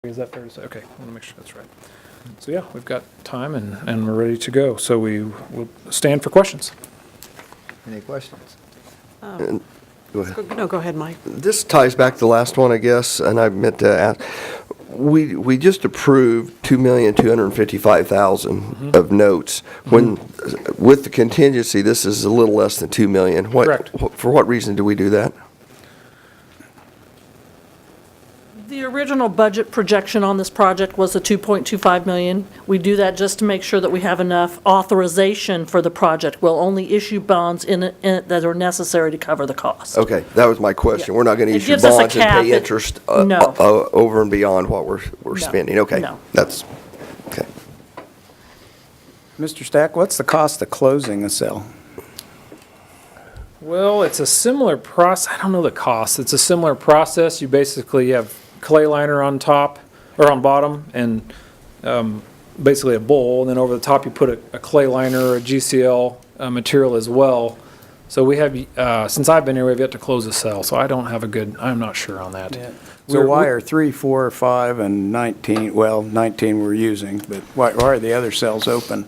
Is that fair to say? Okay, I want to make sure that's right. So yeah, we've got time and we're ready to go. So we will stand for questions. Any questions? Go ahead. No, go ahead, Mike. This ties back to the last one, I guess, and I meant to ask. We just approved $2,255,000 of notes. When with the contingency, this is a little less than $2 million. Correct. For what reason do we do that? The original budget projection on this project was the $2.25 million. We do that just to make sure that we have enough authorization for the project. We'll only issue bonds that are necessary to cover the cost. Okay, that was my question. Yeah. We're not going to It issue gives us a bonds and cap. pay interest No. over and beyond what we're spending. Okay, No. that's okay. Mr. Stack, what's the cost of closing a cell? Well, it's a similar process. I don't know the cost. It's a similar process. You basically have clay liner on top or on bottom and basically a bowl, and then over the top you put a clay liner or a GCL material as well. So we have, since I've been here, we've yet to close a cell, so I don't have a good, I'm not sure on that. So why are 3, 4, 5, and 19, well, 19 we're using, but why are the other cells open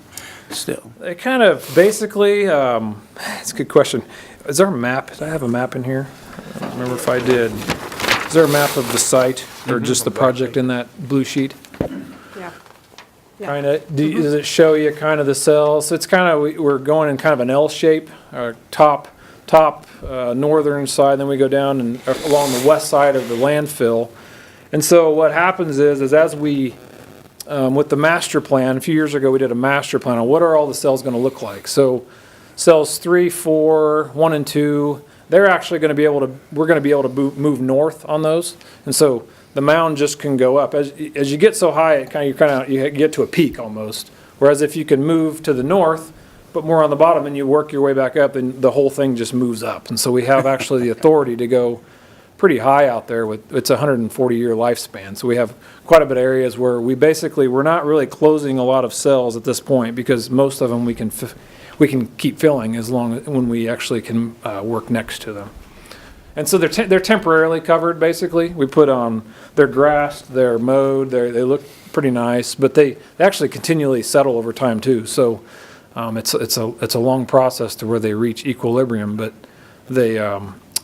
still? They kind of, basically, it's a good question. Is there a map? Did I have a map in here? I don't remember if I did. Is there a map of the site or just the project in that blue sheet? Yeah. Kind of, does it show you kind of the cells? It's kind of, we're going in kind of an L shape, top northern side, then we go down and along the west side of the landfill. And so what happens is as we, with the master plan, a few years ago we did a master plan on what are all the cells going to look like. So cells 3, 4, 1, and 2, they're actually going to be able to, we're going to be able to move north on those. And so the mound just can go up. As you get so high, you get to a peak almost. Whereas if you can move to the north, but more on the bottom, and you work your way back up, then the whole thing just moves up. And so we have actually the authority to go pretty high out there with, it's a 140-year lifespan. So we have quite a bit of areas where we're not really closing a lot of cells at this point because most of them we can keep filling as long as when we actually can work next to them. And so they're temporarily covered, basically. We put on, they're grassed, they're mowed, they look pretty nice, but they actually continually settle over time too. So it's a long process to where they reach equilibrium, but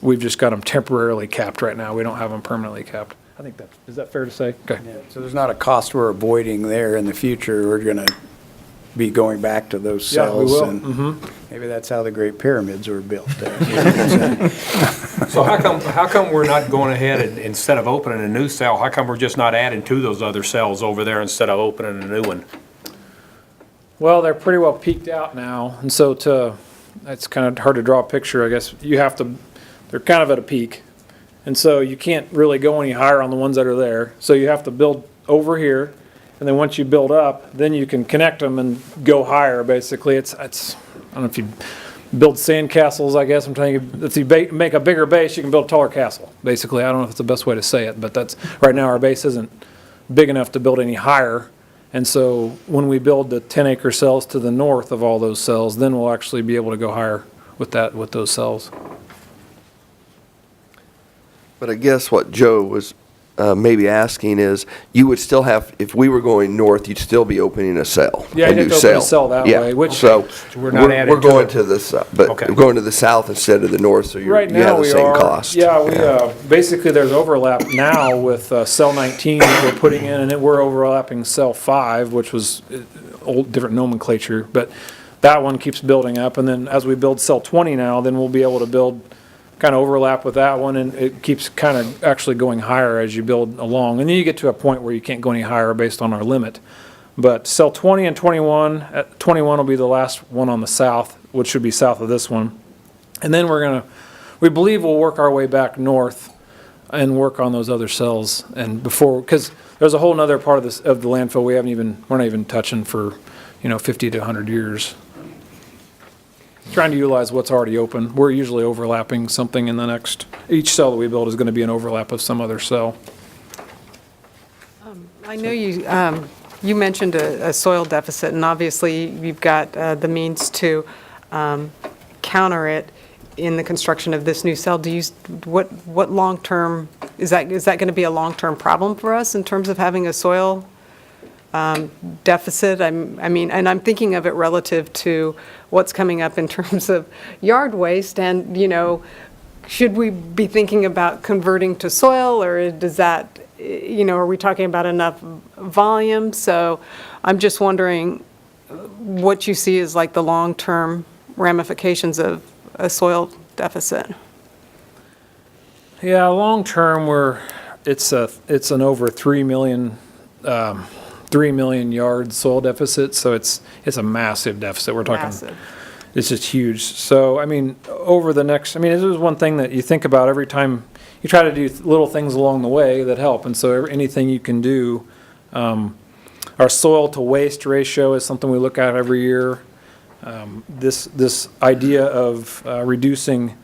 we've just got them temporarily capped right now. We don't have them permanently capped. I think is that fair to say? Okay. Yeah, so there's not a cost we're avoiding there in the future. We're going to be going back to those cells. Yeah, we will. And maybe that's how the Great Pyramids were built. So how come we're not going ahead and instead of opening a new cell, how come we're just not adding to those other cells over there instead of opening a new one? Well, they're pretty well peaked out now, and so it's kind of hard to draw a picture, I guess. They're kind of at a peak, and so you can't really go any higher on the ones that are there. So you have to build over here, and then once you build up, then you can connect them and go higher, basically. I don't know if you build sand castles, I guess. I'm telling you, if you make a bigger base, you can build a taller castle, basically. I don't know if it's the best way to say it, but right now our base isn't big enough to build any higher. And so when we build the 10-acre cells to the north of all those cells, then we'll actually be able to go higher with those cells. But I guess what Joe was maybe asking is, you would still have, if we were going north, you'd still be opening a cell. Yeah, a you'd new have to open a cell that way, which- So we're not adding we're to going it. to the south, but Okay. we're going to the south instead of the north, so you Right have now the we same are. cost. Yeah, basically there's overlap now with cell 19 that we're putting in, and we're overlapping cell 5, which was old, different nomenclature, but that one keeps building up. And then as we build cell 20 now, then we'll be able to build kind of overlap with that one, and it keeps kind of actually going higher as you build along. And then you get to a point where you can't go any higher based on our limit. But cell 20 and 21, 21 will be the last one on the south, which should be south of this one. And then we believe we'll work our way back north and work on those other cells. And because there's a whole nother part of the landfill we're not even touching for 50 to 100 years. Trying to utilize what's already open. We're usually overlapping something in the next, each cell that we build is going to be an overlap of some other cell. I know you mentioned a soil deficit, and obviously you've got the means to counter it in the construction of this new cell. What long-term is that going to be a long-term problem for us in terms of having a soil deficit? I mean, and I'm thinking of it relative to what's coming up in terms of yard waste, and, you know, should we be thinking about converting to soil, or does that, you know, are we talking about enough volume? So I'm just wondering what you see as like the long-term ramifications of a soil deficit. Yeah, long-term, it's an over 3 million yard soil deficit, so it's a massive deficit. We're talking, Massive. it's just huge. So, I mean, over the next, I mean, this is one thing that you think about every time you try to do little things along the way that help, and so anything you can do. Our soil to waste ratio is something we look at every year. This idea of reducing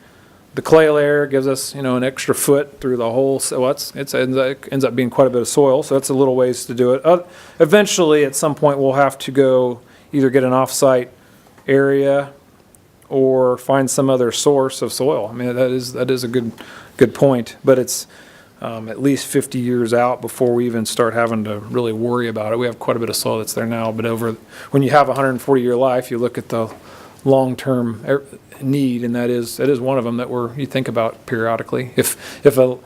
the clay layer gives us, you know, an extra foot through the whole, so it ends up being quite a bit of soil, so that's a little ways to do it. Eventually, at some point, we'll have to go either get an off-site area or find some other source of soil. I mean, that is a good point, but it's at least 50 years out before we even start having to really worry about it. We have quite a bit of soil that's there now, but when you have a 140-year life, you look at the long-term need, and that is one of them that you think about periodically. If a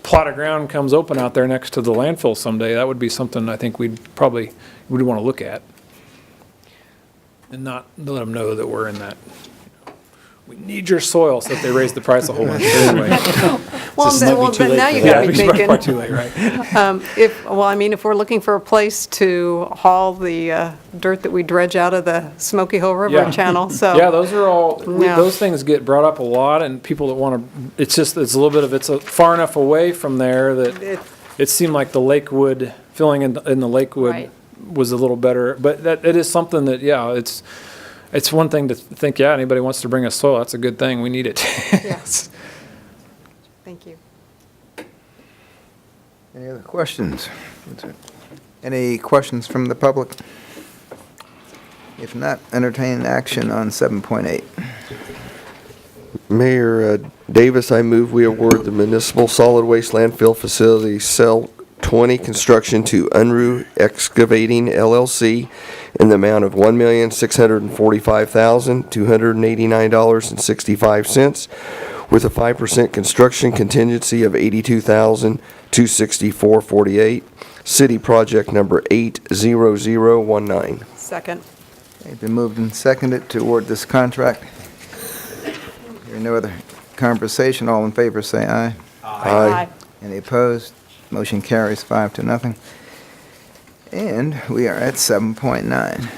plot of ground comes open out there next to the landfill someday, that would be something I think we'd want to look at, and not let them know that we're in that. We need your soil, so that they raise the price a whole bunch. Anyway. But now you got me thinking. Probably too late, right? If we're looking for a place to haul the dirt that we dredge out of the Smoky Hill River Yeah. channel, so. Yeah, those are all, Yeah. those things get brought up a lot, and people that want to, it's a little bit of, far enough away from there that it seemed like the Lakewood, filling in the Lakewood Right. was a little better, but it is something that, yeah, it's one thing to think, yeah, anybody wants to bring us soil, that's a good thing, we need it. Yes. Thank you. Any other questions? Any questions from the public? If not, entertain action on 7.8. Mayor Davis, I move we award the municipal solid waste landfill facility Cell 20 construction to Unruh Excavating LLC in the amount of $1,645,289.65 with a 5% construction contingency of $82,264.48. City project number 80019. Second. It's been moved and seconded to award this contract. Hearing no other conversation, all in favor say aye. Aye. Any opposed? Motion carries 5-0. And we are at 7.9.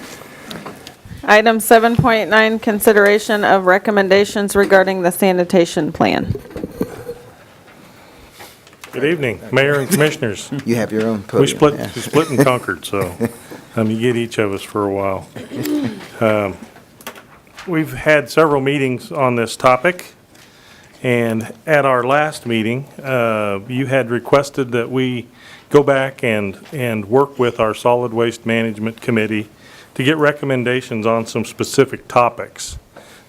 Item 7.9, consideration of recommendations regarding the sanitation plan. Good evening, Mayor and Commissioners. You have your own We podium. split yeah. and conquered, so you get each of us for a while. We've had several meetings on this topic, and at our last meeting, you had requested that we go back and work with our Solid Waste Management Committee to get recommendations on some specific topics.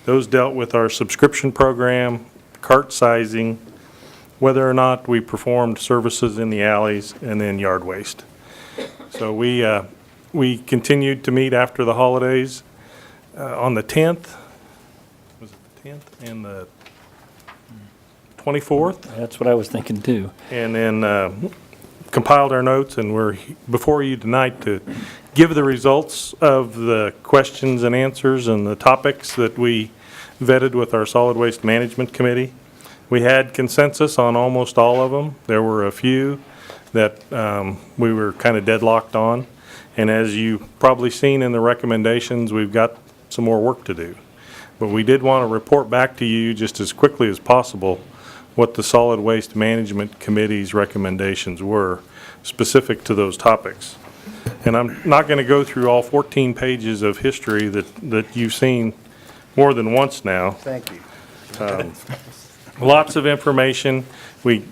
Those dealt with our subscription program, cart sizing, whether or not we performed services in the alleys, and then yard waste. So we continued to meet after the holidays on the 10th, was it the 10th, and the 24th? That's what I was thinking too. And then compiled our notes, and we're before you tonight to give the results of the questions and answers and the topics that we vetted with our Solid Waste Management Committee. We had consensus on almost all of them. There were a few that we were kind of deadlocked on. And as you've probably seen in the recommendations, we've got some more work to do. But we did want to report back to you just as quickly as possible what the Solid Waste Management Committee's recommendations were specific to those topics. And I'm not going to go through all 14 pages of history that you've seen more than once now. Thank you. Lots of information. We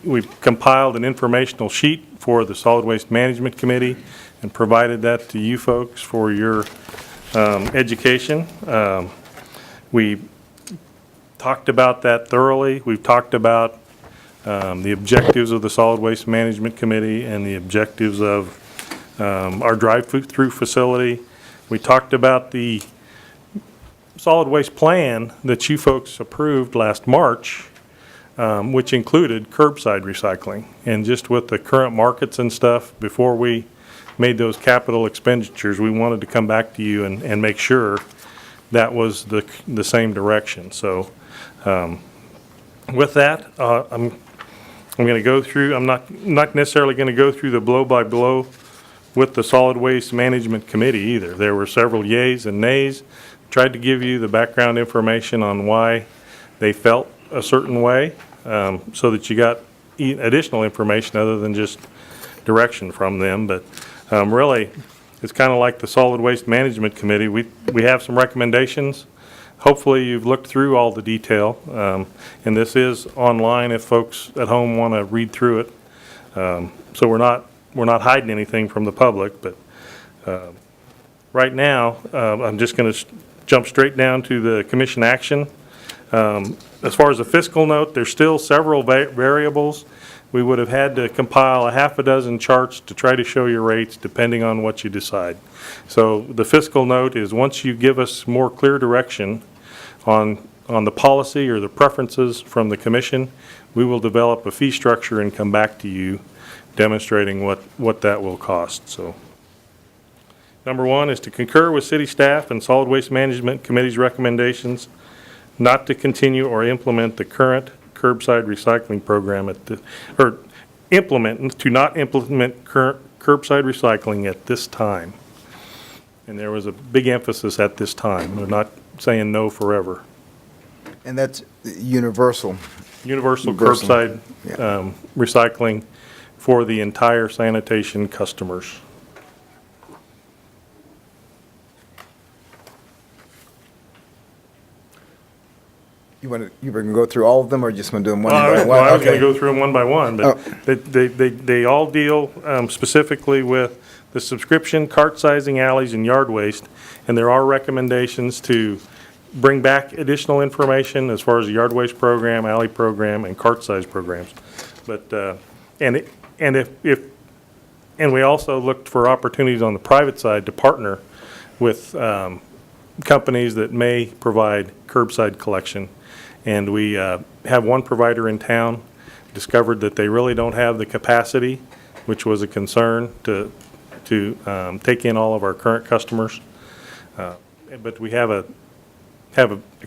compiled an informational sheet for the Solid Waste Management Committee and provided that to you folks for your education. We talked about that thoroughly. We've talked about the objectives of the Solid Waste Management Committee and the objectives of our drive-through facility. We talked about the solid waste plan that you folks approved last March, which included curbside recycling. And just with the current markets and stuff, before we made those capital expenditures, we wanted to come back to you and make sure that was the same direction. So with that, I'm going to go through, I'm not necessarily going to go through the blow-by-blow with the Solid Waste Management Committee either. There were several yays and nays. Tried to give you the background information on why they felt a certain way, so that you got additional information other than just direction from them. But really, it's kind of like the Solid Waste Management Committee. We have some recommendations. Hopefully, you've looked through all the detail, and this is online if folks at home want to read through it. So we're not hiding anything from the public, but right now, I'm just going to jump straight down to the commission action. As far as the fiscal note, there's still several variables. We would have had to compile a half a dozen charts to try to show your rates depending on what you decide. So the fiscal note is once you give us more clear direction on the policy or the preferences from the commission, we will develop a fee structure and come back to you demonstrating what that will cost. So number one is to concur with city staff and Solid Waste Management Committee's recommendations not to continue or implement the current curbside recycling program to not implement current curbside recycling at this time. And there was a big emphasis at this time. They're not saying no forever. And that's universal. Universal Universal, curbside yeah. recycling for the entire sanitation customers. You were going to go through all of them, or just want to do them one by one? Well, I was going Okay. to go through them one by one, but they all deal specifically with the subscription, cart sizing, alleys, and yard waste. And there are recommendations to bring back additional information as far as the yard waste program, alley program, and cart size programs. But, and we also looked for opportunities on the private side to partner with companies that may provide curbside collection. And we have one provider in town, discovered that they really don't have the capacity, which was a concern, to take in all of our current customers. But we have a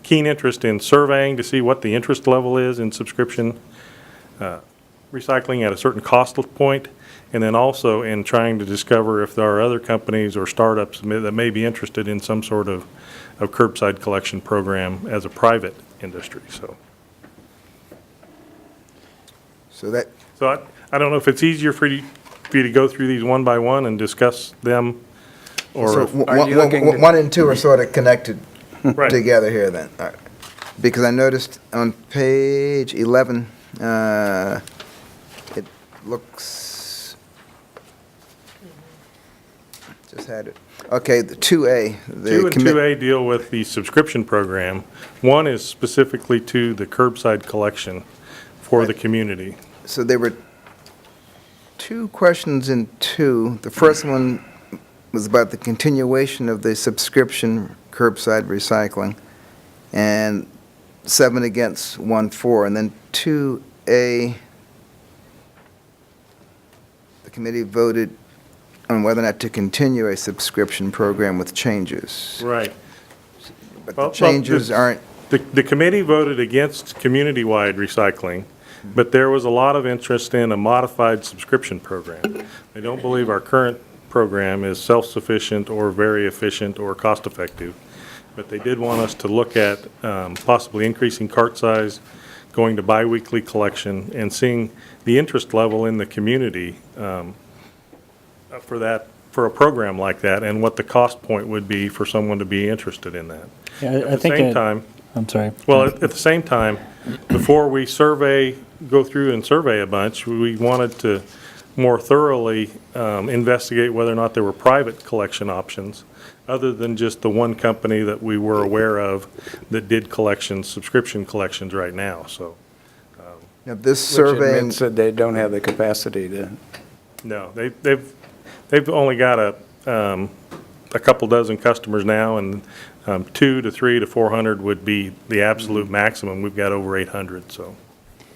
keen interest in surveying to see what the interest level is in subscription recycling at a certain cost point, and then also in trying to discover if there are other companies or startups that may be interested in some sort of curbside collection program as a private industry. So I don't know if it's easier for you to go through these one by one and discuss them, or So if- one and two are sort of connected Right. together here then. All right. Because I noticed on page 11, it looks, just had it. Okay, the 2A. the 2 and commit- 2A deal with the subscription program. One is specifically to the curbside collection for the community. So there were two questions in 2. The first one was about the continuation of the subscription curbside recycling, and 7 against 1-4. And then 2A, the committee voted on whether or not to continue a subscription program with changes. Right. But Well, the changes aren't, The committee voted against community-wide recycling, but there was a lot of interest in a modified subscription program. They don't believe our current program is self-sufficient or very efficient or cost-effective, but they did want us to look at possibly increasing cart size, going to biweekly collection, and seeing the interest level in the community for a program like that, and what the cost point would be for someone to be interested in that. Yeah, I At the think same time, I'm sorry. well, at the same time, before we go through and survey a bunch, we wanted to more thoroughly investigate whether or not there were private collection options, other than just the one company that we were aware of that did collections, subscription collections right now. So Now, this Which surveying, admits that they don't have the capacity to, No, they've only got a couple dozen customers now, and 2 to 3 to 400 would be the absolute maximum. We've got over 800, so.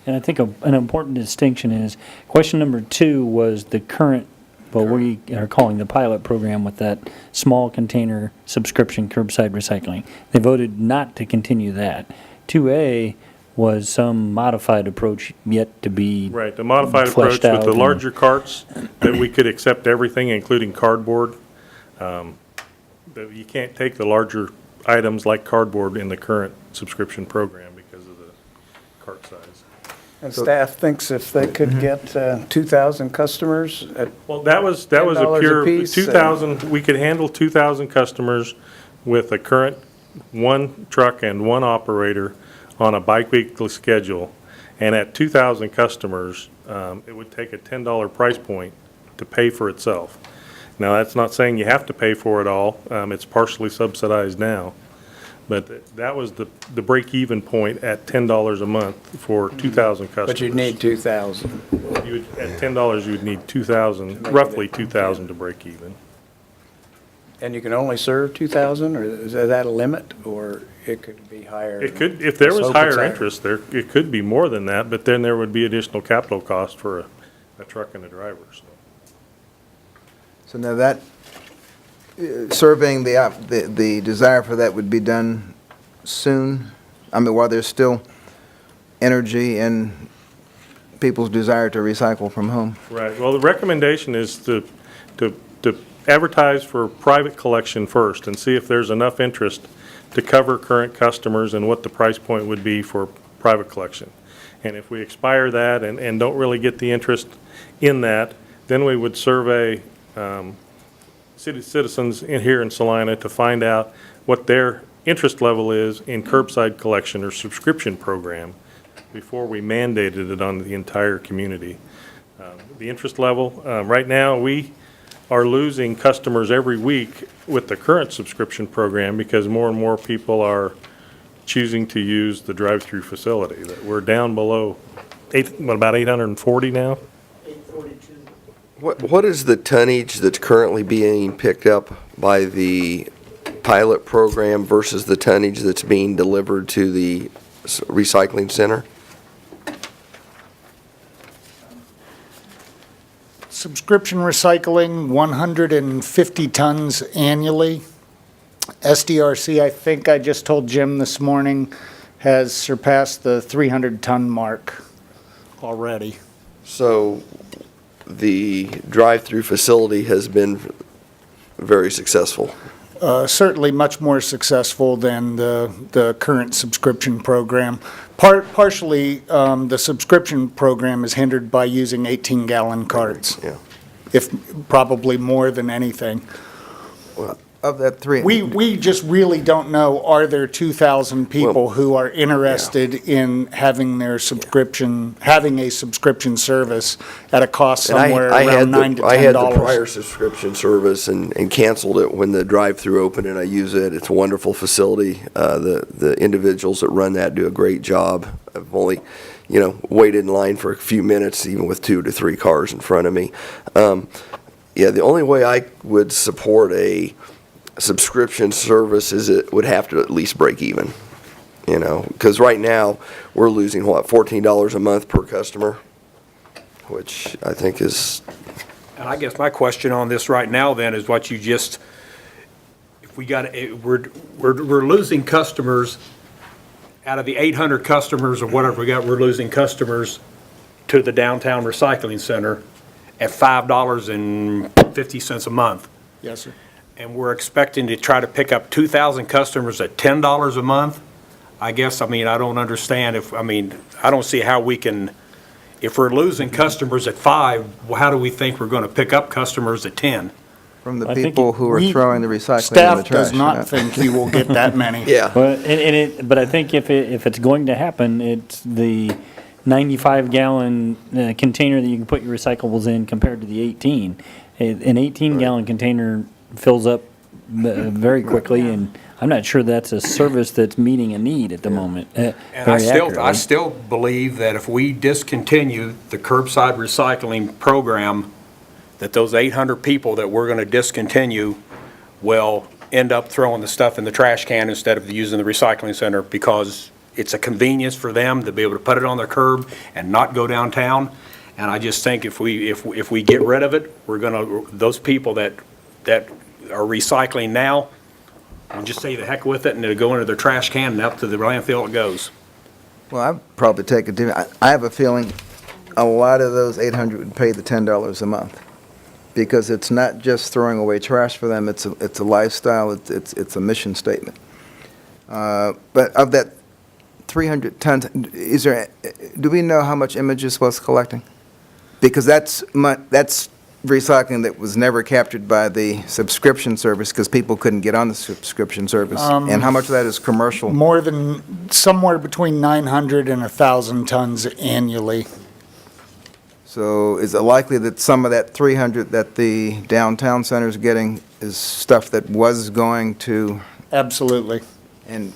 And I think an important distinction is, question number 2 was the current, what we are calling the pilot program with that small container subscription curbside recycling. They voted not to continue that. 2A was some modified approach yet to be Right, the modified approach fleshed out with the and- larger carts, that we could accept everything, including cardboard. But you can't take the larger items like cardboard in the current subscription program because of the cart size. and staff thinks if they could get 2,000 customers at Well, that was a $10 pure, apiece, 2,000, we could handle 2,000 customers with a current 1 truck and 1 operator on a biweekly schedule. And at 2,000 customers, it would take a $10 price point to pay for itself. Now, that's not saying you have to pay for it all. It's partially subsidized now. But that was the break-even point at $10 a month for 2,000 customers. But you'd need 2,000. At $10, you would need 2,000, roughly 2,000 to break even. And you can only serve 2,000, or is that a limit, or it could be higher? It could, if there Let's was hope it's higher interest, it could be more than that, but then there would be additional capital cost for a truck and a driver, so. so now that, surveying the desire for that would be done soon? I mean, while there's still energy and people's desire to recycle from home? Right, well, the recommendation is to advertise for private collection first and see if there's enough interest to cover current customers and what the price point would be for private collection. And if we expire that and don't really get the interest in that, then we would survey citizens here in Salina to find out what their interest level is in curbside collection or subscription program before we mandated it on the entire community. The interest level, right now, we are losing customers every week with the current subscription program because more and more people are choosing to use the drive-through facility. That we're down below about 840 now? What is the tonnage that's currently being picked up by the pilot program versus the tonnage that's being delivered to the recycling center? Subscription recycling, 150 tons annually. SDRC, I think I just told Jim this morning, has surpassed the 300-ton mark already. So the drive-through facility has been very successful. Certainly much more successful than the current subscription program. Partially, the subscription program is hindered by using 18-gallon carts. Yeah. If, probably more than anything. Of that three. We just really don't know, are there 2,000 people who are interested in having their subscription, having a subscription service at a cost And somewhere around $9 to $10? I had the prior subscription service and canceled it when the drive-through opened, and I use it. It's a wonderful facility. The individuals that run that do a great job. I've only, waited in line for a few minutes, even with 2 to 3 cars in front of me. The only way I would support a subscription service is it would have to at least break even, because right now we're losing $14 a month per customer, which I think is. And I guess my question on this right now then is what you just, if we got, we're losing customers out of the 800 customers or whatever we got, we're losing customers to the downtown recycling center at $5.50 a month. Yes, sir. And we're expecting to try to pick up 2,000 customers at $10 a month. I guess, I don't understand I don't see how we can, if we're losing customers at 5, how do we think we're going to pick up customers at 10? From the I think people who are throwing the recycling in the Staff trash. does not think you will get that many. Yeah. Well, but I think if it's going to happen, it's the 95-gallon container that you can put your recyclables in compared to the 18. An 18-gallon container fills up very quickly, and I'm not sure that's a service that's meeting a need at the moment. And very I accurately. still believe that if we discontinue the curbside recycling program, that those 800 people that we're going to discontinue will end up throwing the stuff in the trash can instead of using the recycling center, because it's a convenience for them to be able to put it on their curb and not go downtown. And I just think if we get rid of it, we're going to, those people that are recycling now, we'll just say the heck with it, and it'll go into their trash can and up to the landfill it goes. Well, I'd probably take it, I have a feeling a lot of those 800 would pay the $10 a month, because it's not just throwing away trash for them, it's a lifestyle, it's a mission statement. But of that 300 tons, do we know how much Images was collecting? Because that's recycling that was never captured by the subscription service, because people couldn't get on the subscription service. And how much of that is commercial? More than, somewhere between 900 and 1,000 tons annually. So is it likely that some of that 300 that the downtown center is getting is stuff that was going to, Absolutely. and,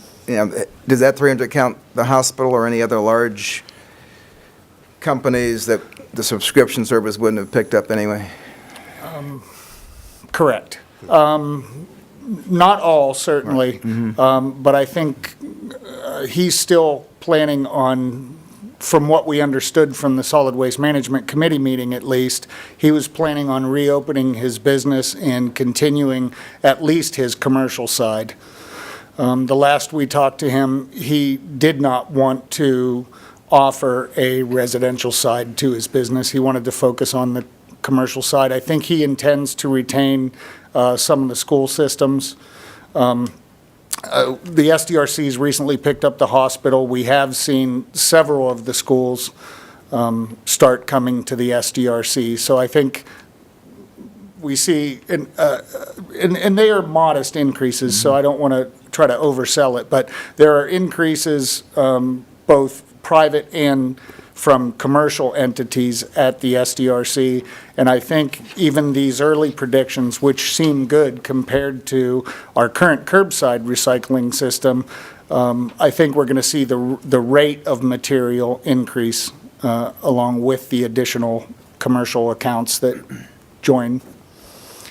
does that 300 count the hospital or any other large companies that the subscription service wouldn't have picked up anyway? Correct. Not all, certainly, but I think he's still planning on, from what we understood from the Solid Waste Management Committee meeting at least, he was planning on reopening his business and continuing at least his commercial side. The last we talked to him, he did not want to offer a residential side to his business. He wanted to focus on the commercial side. I think he intends to retain some of the school systems. The SDRC's recently picked up the hospital. We have seen several of the schools start coming to the SDRC. So I think we see, and they are modest increases, so I don't want to try to oversell it, but there are increases both private and from commercial entities at the SDRC, and I think even these early predictions, which seem good compared to our current curbside recycling system, I think we're going to see the rate of material increase along with the additional commercial accounts that join.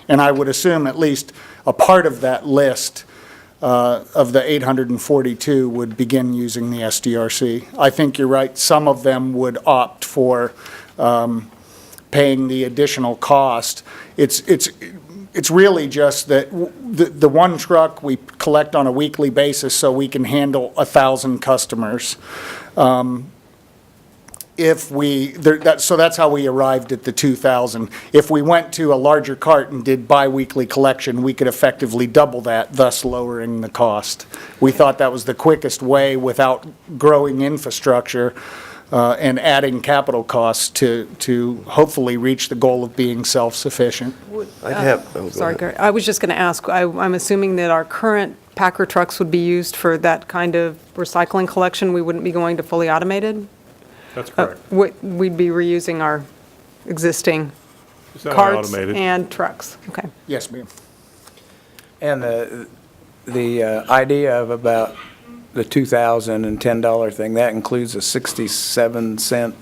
And I would assume at least a part of that list of the 842 would begin using the SDRC. I think you're right, some of them would opt for paying the additional cost. It's really just that the one truck we collect on a weekly basis so we can handle 1,000 customers. So that's how we arrived at the 2,000. If we went to a larger cart and did biweekly collection, we could effectively double that, thus lowering the cost. We thought that was the quickest way without growing infrastructure and adding capital costs to hopefully reach the goal of being self-sufficient. Sorry, Gary. I was just going to ask, I'm assuming that our current Packer trucks would be used for that kind of recycling collection? We wouldn't be going to fully automated? That's correct. We'd be reusing our existing It's not carts automated. and trucks? Okay. Yes, ma'am. And the idea of about the $2,010 thing, that includes a 67-cent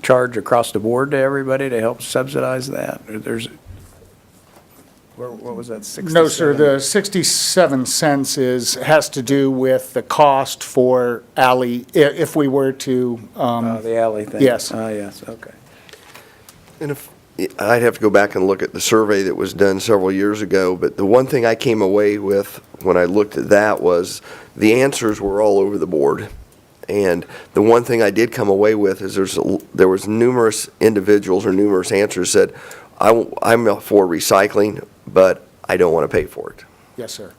charge across the board to everybody to help subsidize that? What was that, 67? No, sir, the 67 cents has to do with the cost for alley, if we were to, The alley thing? Yes. Yes, okay. And I'd have to go back and look at the survey that was done several years ago, but the one thing I came away with when I looked at that was the answers were all over the board. And the one thing I did come away with is there was numerous individuals or numerous answers said, I'm for recycling, but I don't want to pay for it. yes, sir.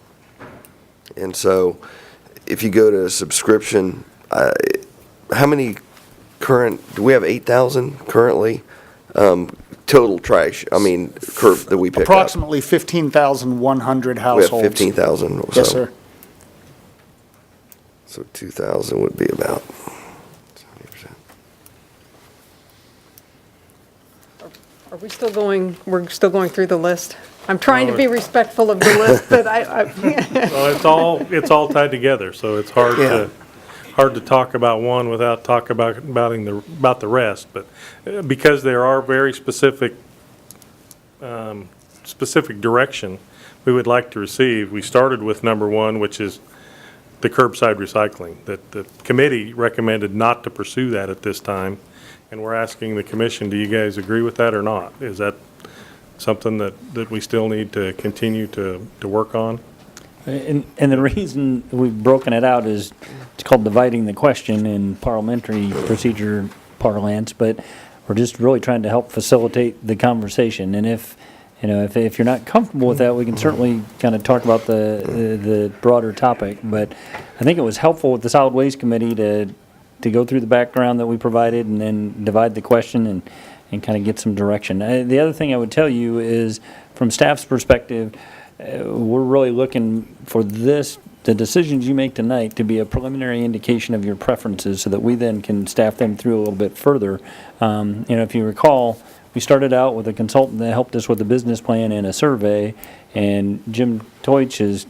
And so if you go to a subscription, how many do we have 8,000 currently? Total trash, curb that we pick up. Approximately 15,100 households. We have 15,000 or so. Yes, sir. So 2,000 would be about 70%. Are we still going, we're still going through the list? I'm trying to be respectful of the list, but Well, it's all tied together, so it's hard to talk about one without talk about the rest. But because there are very specific direction we would like to receive, we started with number one, which is the curbside recycling. That the committee recommended not to pursue that at this time, and we're asking the commission, do you guys agree with that or not? Is that something that we still need to continue to work on? And the reason we've broken it out is it's called dividing the question in parliamentary procedure parlance, but we're just really trying to help facilitate the conversation. And if you're not comfortable with that, we can certainly kind of talk about the broader topic. But I think it was helpful with the Solid Waste Committee to go through the background that we provided and then divide the question and kind of get some direction. The other thing I would tell you is, from staff's perspective, we're really looking for the decisions you make tonight to be a preliminary indication of your preferences so that we then can staff them through a little bit further. If you recall, we started out with a consultant that helped us with a business plan and a survey, and Jim Teutsch is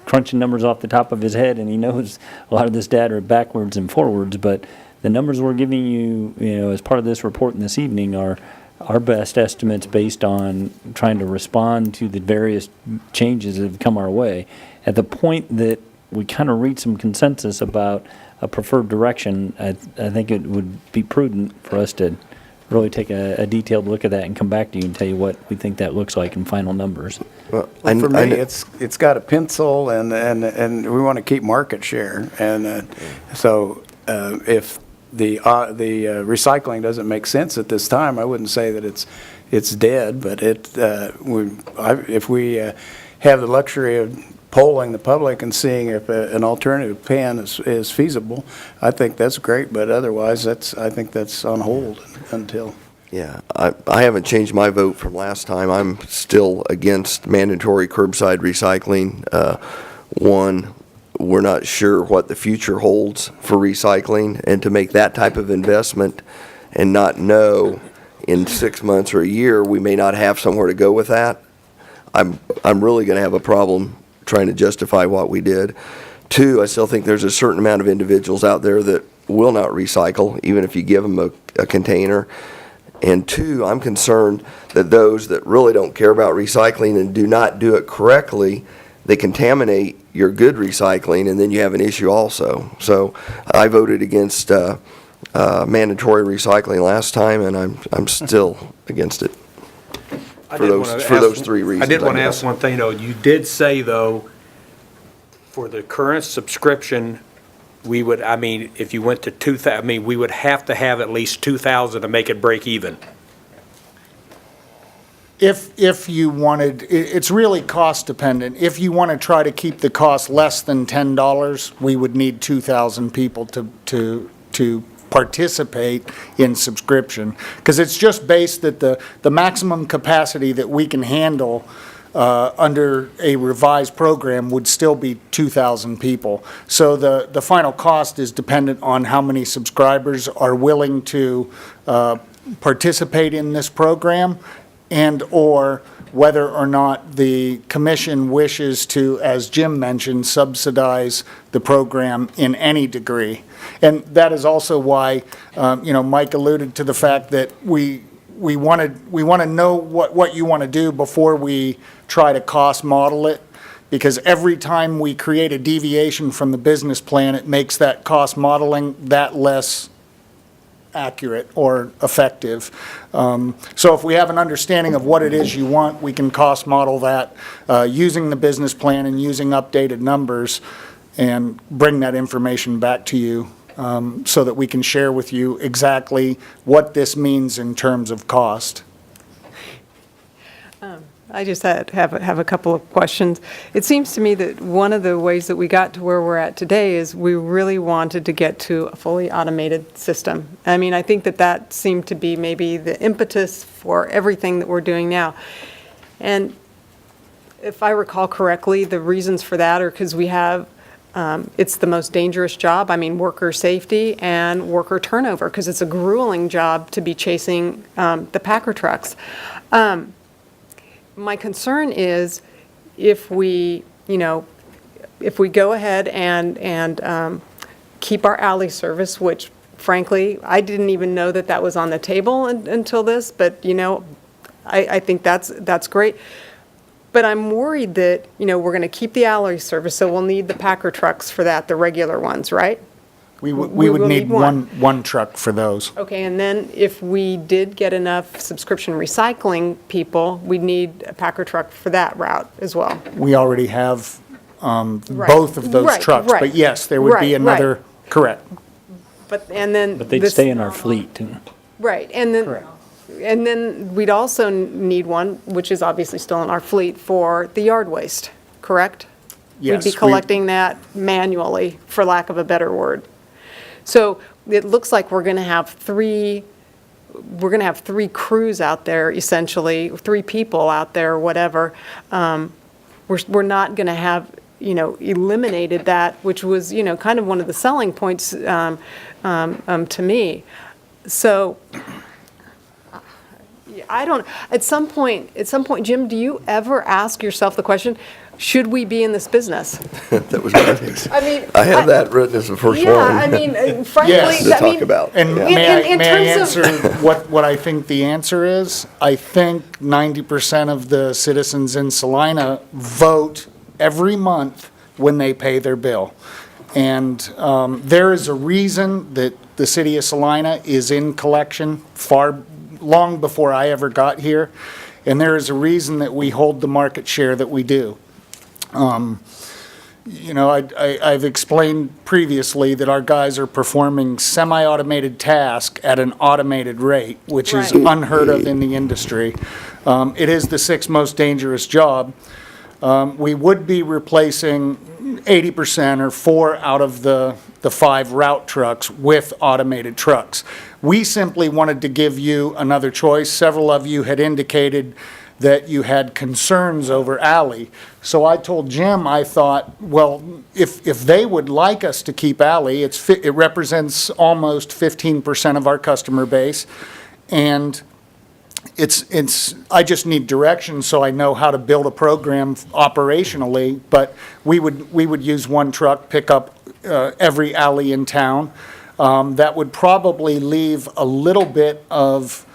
crunching numbers off the top of his head, and he knows a lot of this data are backwards and forwards, but the numbers we're giving you, as part of this report this evening are our best estimates based on trying to respond to the various changes that have come our way. At the point that we kind of reach some consensus about a preferred direction, I think it would be prudent for us to really take a detailed look at that and come back to you and tell you what we think that looks like in final numbers. Well, for me, it's got a pencil, and we want to keep market share. And so if the recycling doesn't make sense at this time, I wouldn't say that it's dead, but if we have the luxury of polling the public and seeing if an alternative plan is feasible, I think that's great, but otherwise, I think that's on hold until. Yeah, I haven't changed my vote from last time. I'm still against mandatory curbside recycling. One, we're not sure what the future holds for recycling, and to make that type of investment and not know in 6 months or a year we may not have somewhere to go with that, I'm really going to have a problem trying to justify what we did. Two, I still think there's a certain amount of individuals out there that will not recycle, even if you give them a container. And two, I'm concerned that those that really don't care about recycling and do not do it correctly, they contaminate your good recycling, and then you have an issue also. So I voted against mandatory recycling last time, and I'm still against it. For those three reasons. I did want to ask one thing, though. You did say, though, for the current subscription, we would, if you went to 2,000, we would have to have at least 2,000 to make it break even. If you wanted, it's really cost dependent. If you want to try to keep the cost less than $10, we would need 2,000 people to participate in subscription, because it's just based that the maximum capacity that we can handle under a revised program would still be 2,000 people. So the final cost is dependent on how many subscribers are willing to participate in this program, and or whether or not the commission wishes to, as Jim mentioned, subsidize the program in any degree. And that is also why, Mike alluded to the fact that we want to know what you want to do before we try to cost model it, because every time we create a deviation from the business plan, it makes that cost modeling that less accurate or effective. So if we have an understanding of what it is you want, we can cost model that using the business plan and using updated numbers, and bring that information back to you so that we can share with you exactly what this means in terms of cost. I just have a couple of questions. It seems to me that one of the ways that we got to where we're at today is we really wanted to get to a fully automated system. I think that seemed to be maybe the impetus for everything that we're doing now. And if I recall correctly, the reasons for that are because we have It's the most dangerous job. I mean, worker safety and worker turnover, because it's a grueling job to be chasing the Packer trucks. My concern is if we, if we go ahead and keep our alley service, which frankly, I didn't even know that that was on the table until this, but, I think that's great. But I'm worried that, we're going to keep the alley service, so we'll need the Packer trucks for that, the regular ones, right? We would will need need one. one truck for those. Okay, and then if we did get enough subscription recycling people, we'd need a Packer truck for that route as well. We already have Right. both of those Right, trucks. right. But yes, there would Right, be right. another, correct. But, and then. But they'd this- stay in our fleet, too. Right, and then we'd also need one, which is obviously still in our fleet, for the yard waste, correct? Yes. We'd be collecting that manually, for lack of a better word. So it looks like we're going to have three crews out there, essentially, 3 people out there, or whatever. We're not going to have, eliminated that, which was, kind of one of the selling points to me. So I don't, at some point, Jim, do you ever ask yourself the question, should we be in this business? That was my next. I mean. I have that written as the first one. Yeah, I mean, frankly, Yes. To I mean. talk about. And Yeah. may in I terms of- answer what I think the answer is? I think 90% of the citizens in Salina vote every month when they pay their bill. And there is a reason that the city of Salina is in collection long before I ever got here. And there is a reason that we hold the market share that we do. I've explained previously that our guys are performing semi-automated tasks at an automated rate, which is Right. unheard of in the industry. It is the 6th most dangerous job. We would be replacing 80% or 4 out of the 5 route trucks with automated trucks. We simply wanted to give you another choice. Several of you had indicated that you had concerns over Alley. So I told Jim, I thought, well, if they would like us to keep Alley, it represents almost 15% of our customer base, and I just need direction so I know how to build a program operationally, but we would use one truck, pick up every alley in town. That would probably leave a little bit of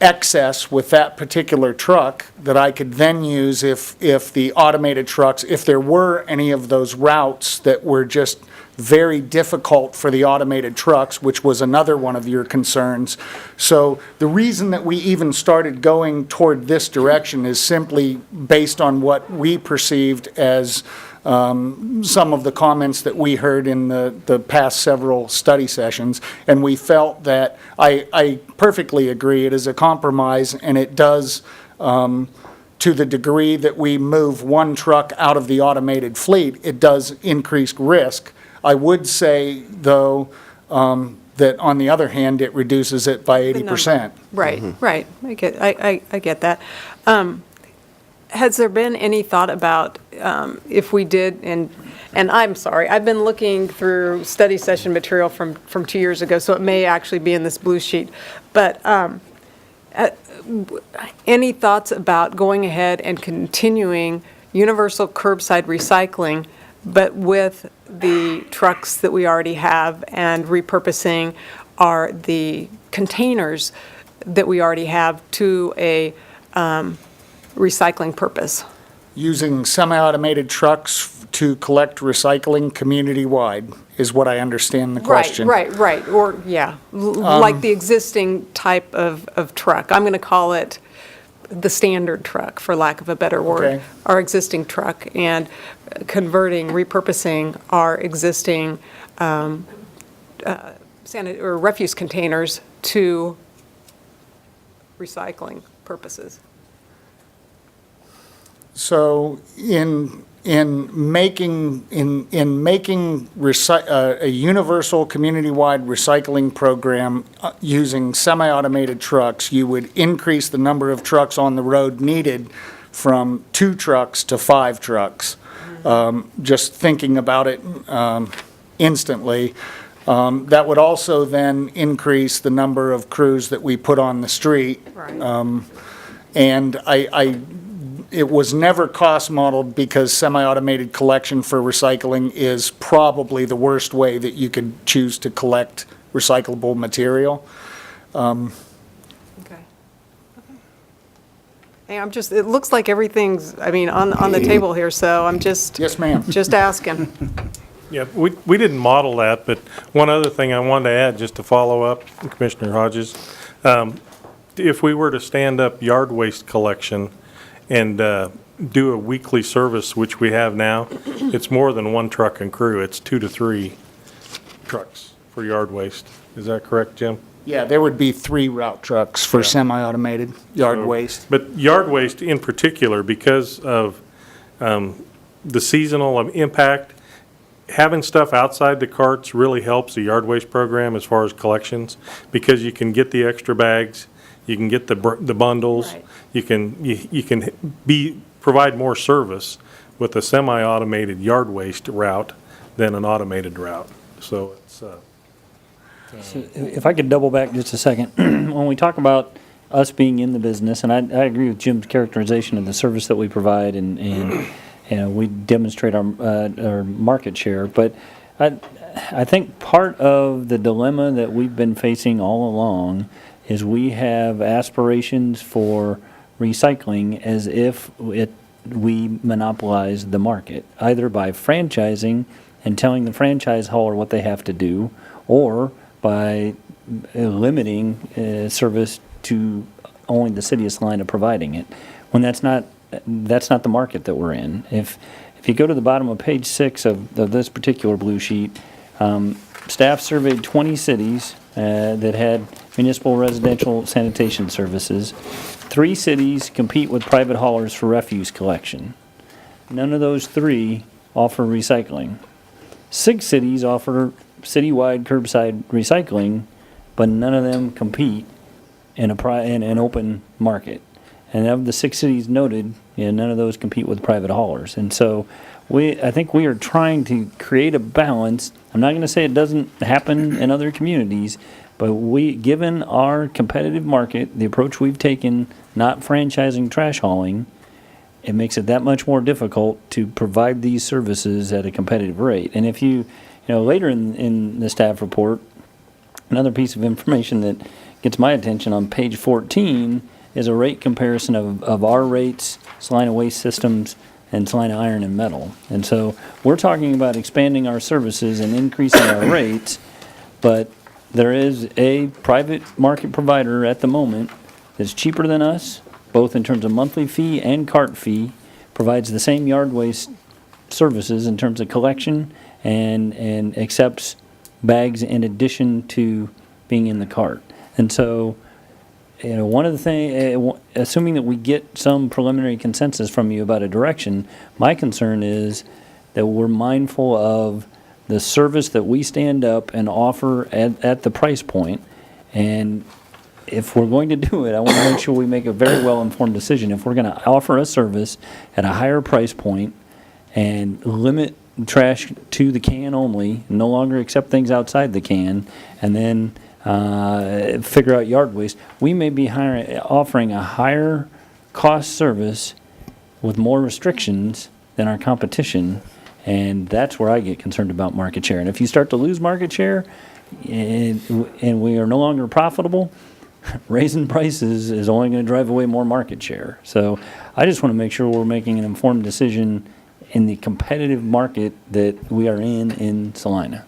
excess with that particular truck that I could then use if the automated trucks, if there were any of those routes that were just very difficult for the automated trucks, which was another one of your concerns. So the reason that we even started going toward this direction is simply based on what we perceived as some of the comments that we heard in the past several study sessions, and we felt that, I perfectly agree, it is a compromise, and it does, to the degree that we move one truck out of the automated fleet, it does increase risk. I would say, though, that on the other hand, it reduces it by 80%. Right, right. I get that. Has there been any thought about if we did, and I'm sorry, I've been looking through study session material from 2 years ago, so it may actually be in this blue sheet, but any thoughts about going ahead and continuing universal curbside recycling, but with the trucks that we already have and repurposing the containers that we already have to a recycling purpose? Using semi-automated trucks to collect recycling community-wide is what I understand the question. Right. Or, yeah, like the existing type of truck. I'm going to call it the standard truck, for lack of a better word. Okay. Our existing truck, and repurposing our existing refuse containers to recycling purposes. So in making a universal community-wide recycling program using semi-automated trucks, you would increase the number of trucks on the road needed from 2 trucks to 5 trucks. just thinking about it instantly. That would also then increase the number of crews that we put on the street. Right. And it was never cost modeled because semi-automated collection for recycling is probably the worst way that you could choose to collect recyclable material. Okay. Hey, it looks like everything's, I mean, on the table here, so I'm just. Yes, ma'am. Just asking. Yeah, we didn't model that, but one other thing I wanted to add, just to follow up, Commissioner Hodges, if we were to stand up yard waste collection and do a weekly service, which we have now, it's more than one truck and crew. It's 2 to 3 trucks for yard waste. Is that correct, Jim? Yeah, there would be 3 route trucks for semi-automated yard So- waste. But yard waste in particular, because of the seasonal impact, having stuff outside the carts really helps the yard waste program as far as collections, because you can get the extra bags, you can get the bundles, Right. you can provide more service with a semi-automated yard waste route than an automated route. So it's, If I could double back just a second, when we talk about us being in the business, and I agree with Jim's characterization of the service that we provide, and you know, we demonstrate our market share, but I think part of the dilemma that we've been facing all along is we have aspirations for recycling as if we monopolize the market, either by franchising and telling the franchise hauler what they have to do, or by limiting service to only the city of Salina providing it, when that's not the market that we're in. If you go to the bottom of page 6 of this particular blue sheet, staff surveyed 20 cities that had municipal residential sanitation services. 3 cities compete with private haulers for refuse collection. None of those 3 offer recycling. 6 cities offer citywide curbside recycling, but none of them compete in an open market. And of the 6 cities noted, none of those compete with private haulers. And so I think we are trying to create a balance. I'm not going to say it doesn't happen in other communities, but given our competitive market, the approach we've taken, not franchising trash hauling, it makes it that much more difficult to provide these services at a competitive rate. And if later in the staff report, another piece of information that gets my attention on page 14 is a rate comparison of our rates, Salina Waste Systems, and Salina Iron and Metal. And so we're talking about expanding our services and increasing our rates, but there is a private market provider at the moment that's cheaper than us, both in terms of monthly fee and cart fee, provides the same yard waste services in terms of collection, and accepts bags in addition to being in the cart. And so, one of the things, assuming that we get some preliminary consensus from you about a direction, my concern is that we're mindful of the service that we stand up and offer at the price point. And if we're going to do it, I want to make sure we make a very well-informed decision. If we're going to offer a service at a higher price point and limit trash to the can only, no longer accept things outside the can, and then figure out yard waste, we may be offering a higher cost service with more restrictions than our competition, and that's where I get concerned about market share. And if you start to lose market share and we are no longer profitable, raising prices is only going to drive away more market share. So I just want to make sure we're making an informed decision in the competitive market that we are in Salina.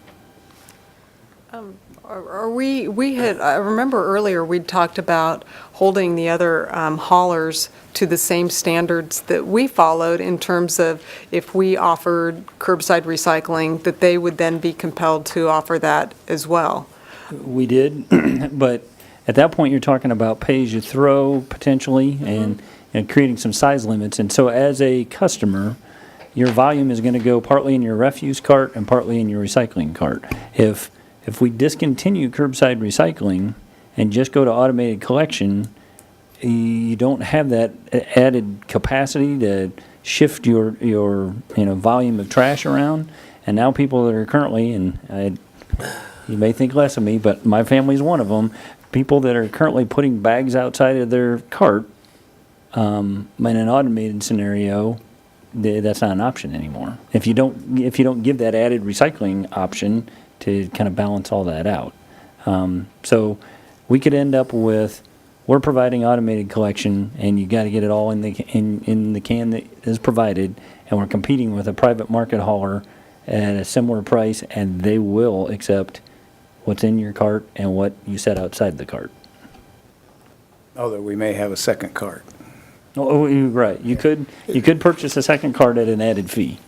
I remember earlier we'd talked about holding the other haulers to the same standards that we followed in terms of if we offered curbside recycling, that they would then be compelled to offer that as well. We did, but at that point, you're talking about pay-as-you-throw potentially, and creating some size limits. And so as a customer, your volume is going to go partly in your refuse cart and partly in your recycling cart. If we discontinue curbside recycling and just go to automated collection, you don't have that added capacity to shift your volume of trash around. And now people that are currently, you may think less of me, but my family's one of them, people that are currently putting bags outside of their cart, in an automated scenario, that's not an option anymore. If you don't give that added recycling option to kind of balance all that out. So we could end up with, we're providing automated collection, and you got to get it all in the can that is provided, and we're competing with a private market hauler at a similar price, and they will accept what's in your cart and what you set outside the cart. Although we may have a second cart. Oh, you're right. You could purchase a second cart at an added fee.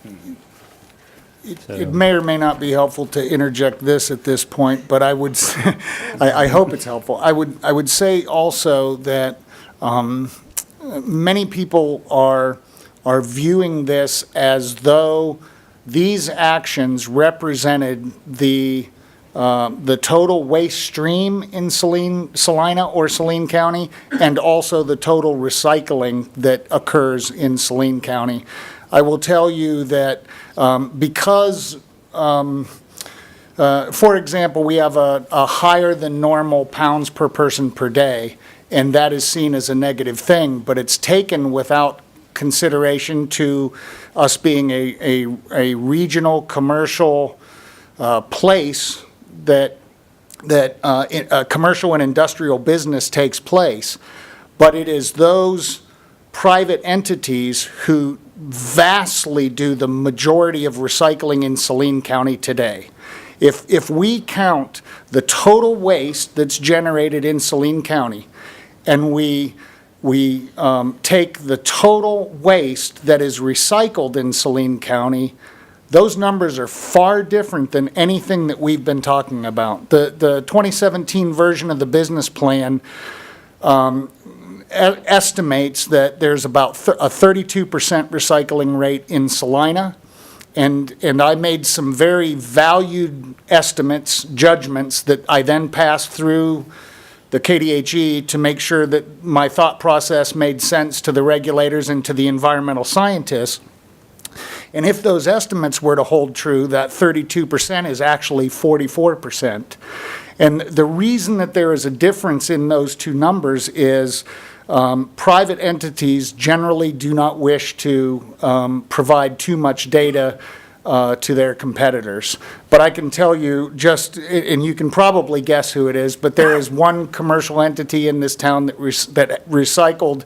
It may or may not be helpful to interject this at this point, but I would, I hope it's helpful. I would say also that many people are viewing this as though these actions represented the total waste stream in Salina or Saline County, and also the total recycling that occurs in Saline County. I will tell you that because, for example, we have a higher than normal pounds per person per day, and that is seen as a negative thing, but it's taken without consideration to us being a regional commercial place that commercial and industrial business takes place. But it is those private entities who vastly do the majority of recycling in Saline County today. If we count the total waste that's generated in Saline County, and we take the total waste that is recycled in Saline County, those numbers are far different than anything that we've been talking about. The 2017 version of the business plan estimates that there's about a 32% recycling rate in Salina, and I made some very valued estimates, judgments that I then passed through the KDHE to make sure that my thought process made sense to the regulators and to the environmental scientists. And if those estimates were to hold true, that 32% is actually 44%. And the reason that there is a difference in those two numbers is private entities generally do not wish to provide too much data to their competitors. But I can tell you and you can probably guess who it is, but there is one commercial entity in this town that recycled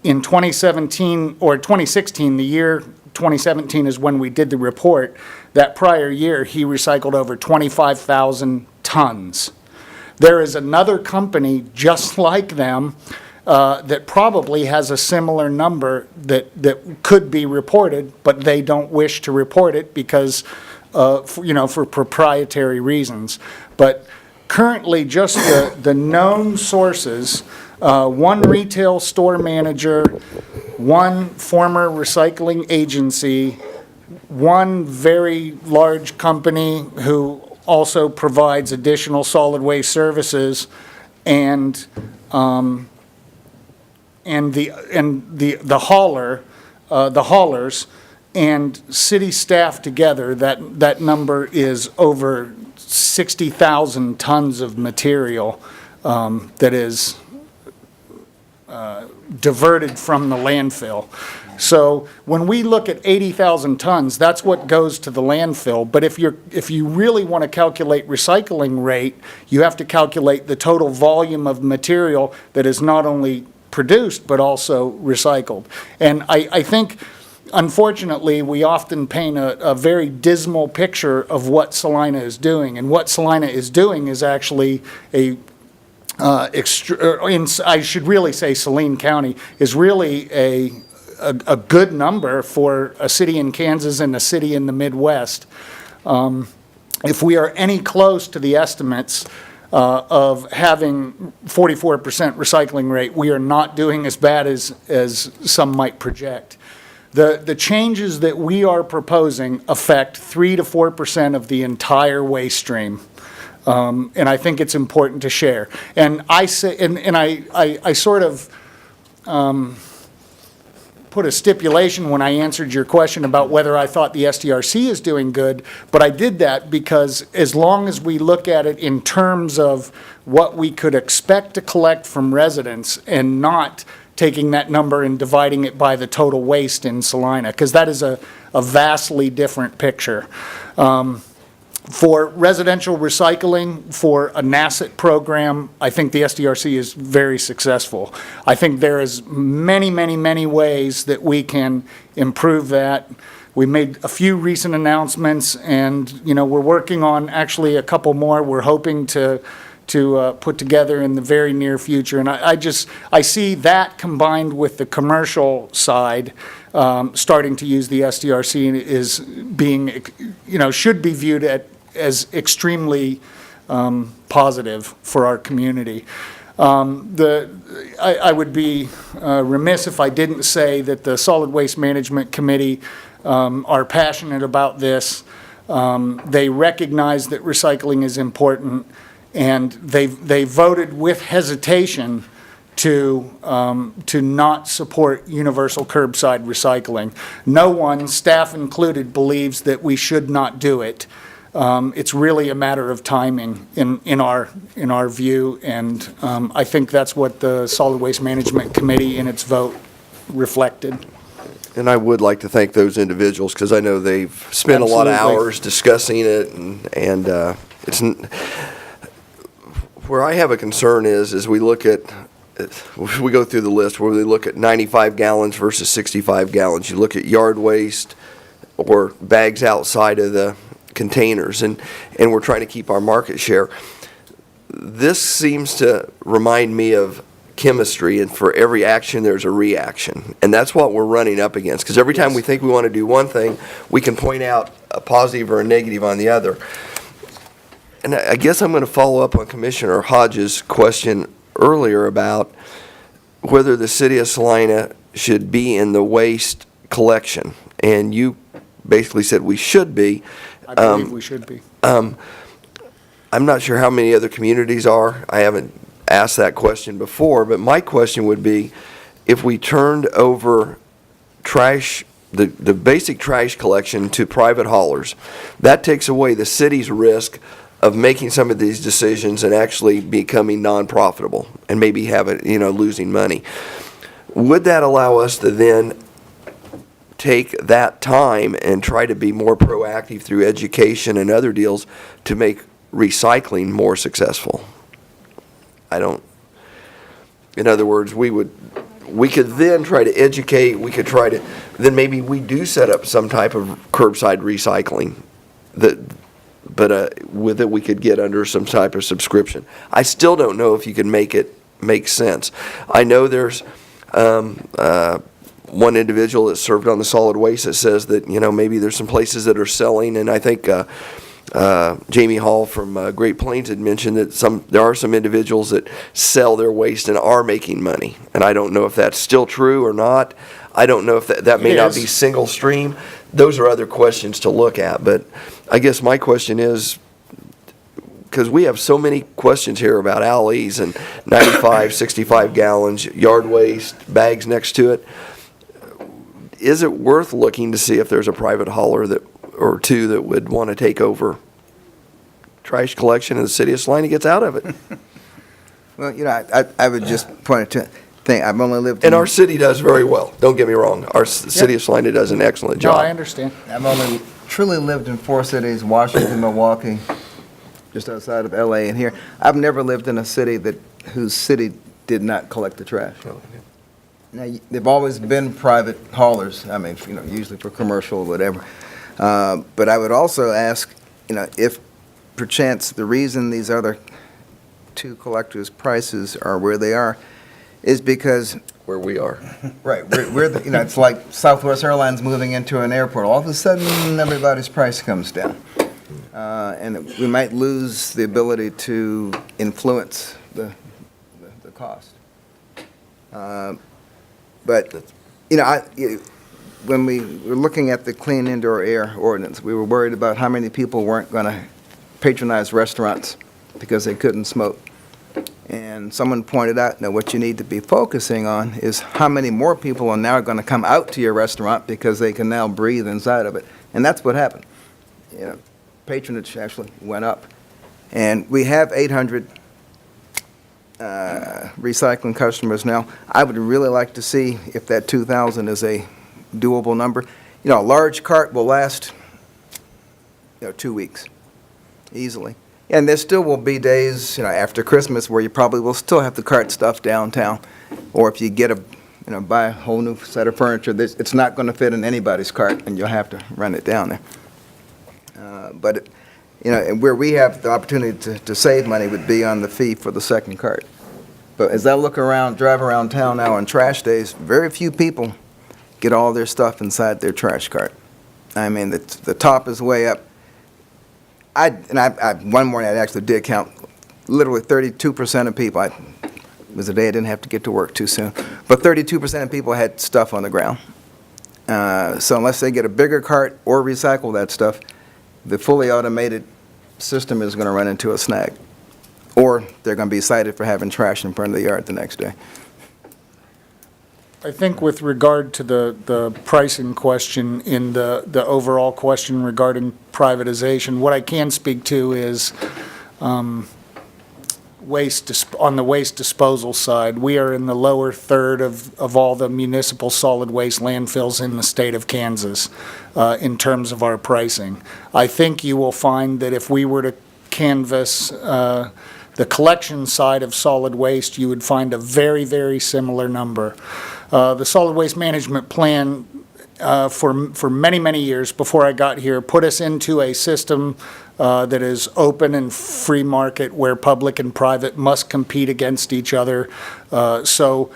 in 2017 or 2016, the year 2017 is when we did the report. That prior year, he recycled over 25,000 tons. There is another company just like them that probably has a similar number that could be reported, but they don't wish to report it because, for proprietary reasons. But currently, just the known sources, one retail store manager, one former recycling agency, one very large company who also provides additional solid waste services, and the haulers and city staff together, that number is over 60,000 tons of material that is diverted from the landfill. So when we look at 80,000 tons, that's what goes to the landfill. But if you really want to calculate recycling rate, you have to calculate the total volume of material that is not only produced but also recycled. And I think, unfortunately, we often paint a very dismal picture of what Salina is doing. And what Salina is doing is actually I should really say Saline County is really a good number for a city in Kansas and a city in the Midwest. If we are any close to the estimates of having 44% recycling rate, we are not doing as bad as some might project. The changes that we are proposing affect 3 to 4% of the entire waste stream. And I think it's important to share. And I say, and I sort of put a stipulation when I answered your question about whether I thought the SDRC is doing good, but I did that because as long as we look at it in terms of what we could expect to collect from residents and not taking that number and dividing it by the total waste in Salina, because that is a vastly different picture. For residential recycling, for a NACET program, I think the SDRC is very successful. I think there is many, many, many ways that we can improve that. We made a few recent announcements, and, you know, we're working on actually a couple more we're hoping to put together in the very near future. And I see that combined with the commercial side, starting to use the SDRC is being, you know, should be viewed as extremely positive for our community. I would be remiss if I didn't say that the Solid Waste Management Committee are passionate about this. They recognize that recycling is important, and they voted with hesitation to not support universal curbside recycling. No one, staff included, believes that we should not do it. It's really a matter of timing in our view, and I think that's what the Solid Waste Management Committee in its vote reflected. And I would like to thank those individuals, because I know they've spent a lot of Absolutely. hours discussing it, and where I have a concern is we look at, we go through the list where we look at 95 gallons versus 65 gallons. You look at yard waste or bags outside of the containers, and we're trying to keep our market share. This seems to remind me of chemistry, and for every action there's a reaction, and that's what we're running up against, because every time we think we want to do one thing, we can point out a positive or a negative on the other. And I guess I'm going to follow up on Commissioner Hodges' question earlier about whether the city of Salina should be in the waste collection, and you basically said we should be. I believe we should be. I'm not sure how many other communities are. I haven't asked that question before, but my question would be, if we turned over trash, the basic trash collection to private haulers, that takes away the city's risk of making some of these decisions and actually becoming non-profitable and maybe have it, losing money. Would that allow us to then take that time and try to be more proactive through education and other deals to make recycling more successful? In other words, we could then try to educate, then maybe we do set up some type of curbside recycling but with it we could get under some type of subscription. I still don't know if you can make it make sense. I know there's one individual that served on the solid waste that says that, maybe there's some places that are selling, and I think Jamie Hall from Great Plains had mentioned that there are some individuals that sell their waste and are making money, and I don't know if that's still true or not. I don't know if that may not be single stream. Those are other questions to look at, but I guess my question is, because we have so many questions here about alleys and 95, 65 gallons, yard waste, bags next to it. Is it worth looking to see if there's a private hauler or two that would want to take over trash collection and the city of Salina gets out of it? Well, I would just point to thing. I've only lived And our city does very well. Don't get me wrong. Our city of Salina does an excellent No, job. I understand. I've only truly lived in 4 cities: Washington, Milwaukee, just outside of LA, and here. I've never lived in a city whose city did not collect the trash. Now, they've always been private haulers. I mean, usually for commercial or whatever. But I would also ask, if perchance the reason these other two collectors' prices are where they are is because Where we are. right, it's like Southwest Airlines moving into an airport. All of a sudden, everybody's price comes down, and we might lose the ability to influence the cost. But when we were looking at the clean indoor air ordinance, we were worried about how many people weren't going to patronize restaurants because they couldn't smoke. And And someone pointed out, what you need to be focusing on is how many more people are now going to come out to your restaurant because they can now breathe inside of it. And that's what happened. Patronage actually went up. And we have 800 recycling customers now. I would really like to see if that 2,000 is a doable number. A large cart will last, 2 weeks, easily. And there still will be days, after Christmas where you probably will still have to cart stuff downtown. Or if you get buy a whole new set of furniture, it's not going to fit in anybody's cart and you'll have to run it down there. But, and where we have the opportunity to save money would be on the fee for the second cart. But as I drive around town now on trash days, very few people get all their stuff inside their trash cart. I mean, the top is way up. One morning I actually did count, literally 32% of people, it was a day I didn't have to get to work too soon, but 32% of people had stuff on the ground. So unless they get a bigger cart or recycle that stuff, the fully automated system is going to run into a snag. Or they're going to be cited for having trash in front of the yard the next day. I think with regard to the pricing question in the overall question regarding privatization, what I can speak to is on the waste disposal side. We are in the lower third of all the municipal solid waste landfills in the state of Kansas in terms of our pricing. I think you will find that if we were to canvass the collection side of solid waste, you would find a very, very similar number. The solid waste management plan for many, many years before I got here put us into a system that is open and free market where public and private must compete against each other. So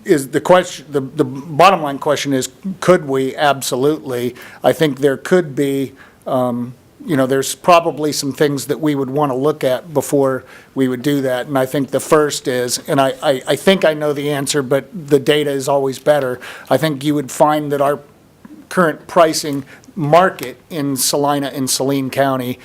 is the question, the bottom line question is, could we? Absolutely. I think there could be there's probably some things that we would want to look at before we would do that. And I think the first is, and I think I know the answer, but the data is always better. I think you would find that our current pricing market in Salina and Saline County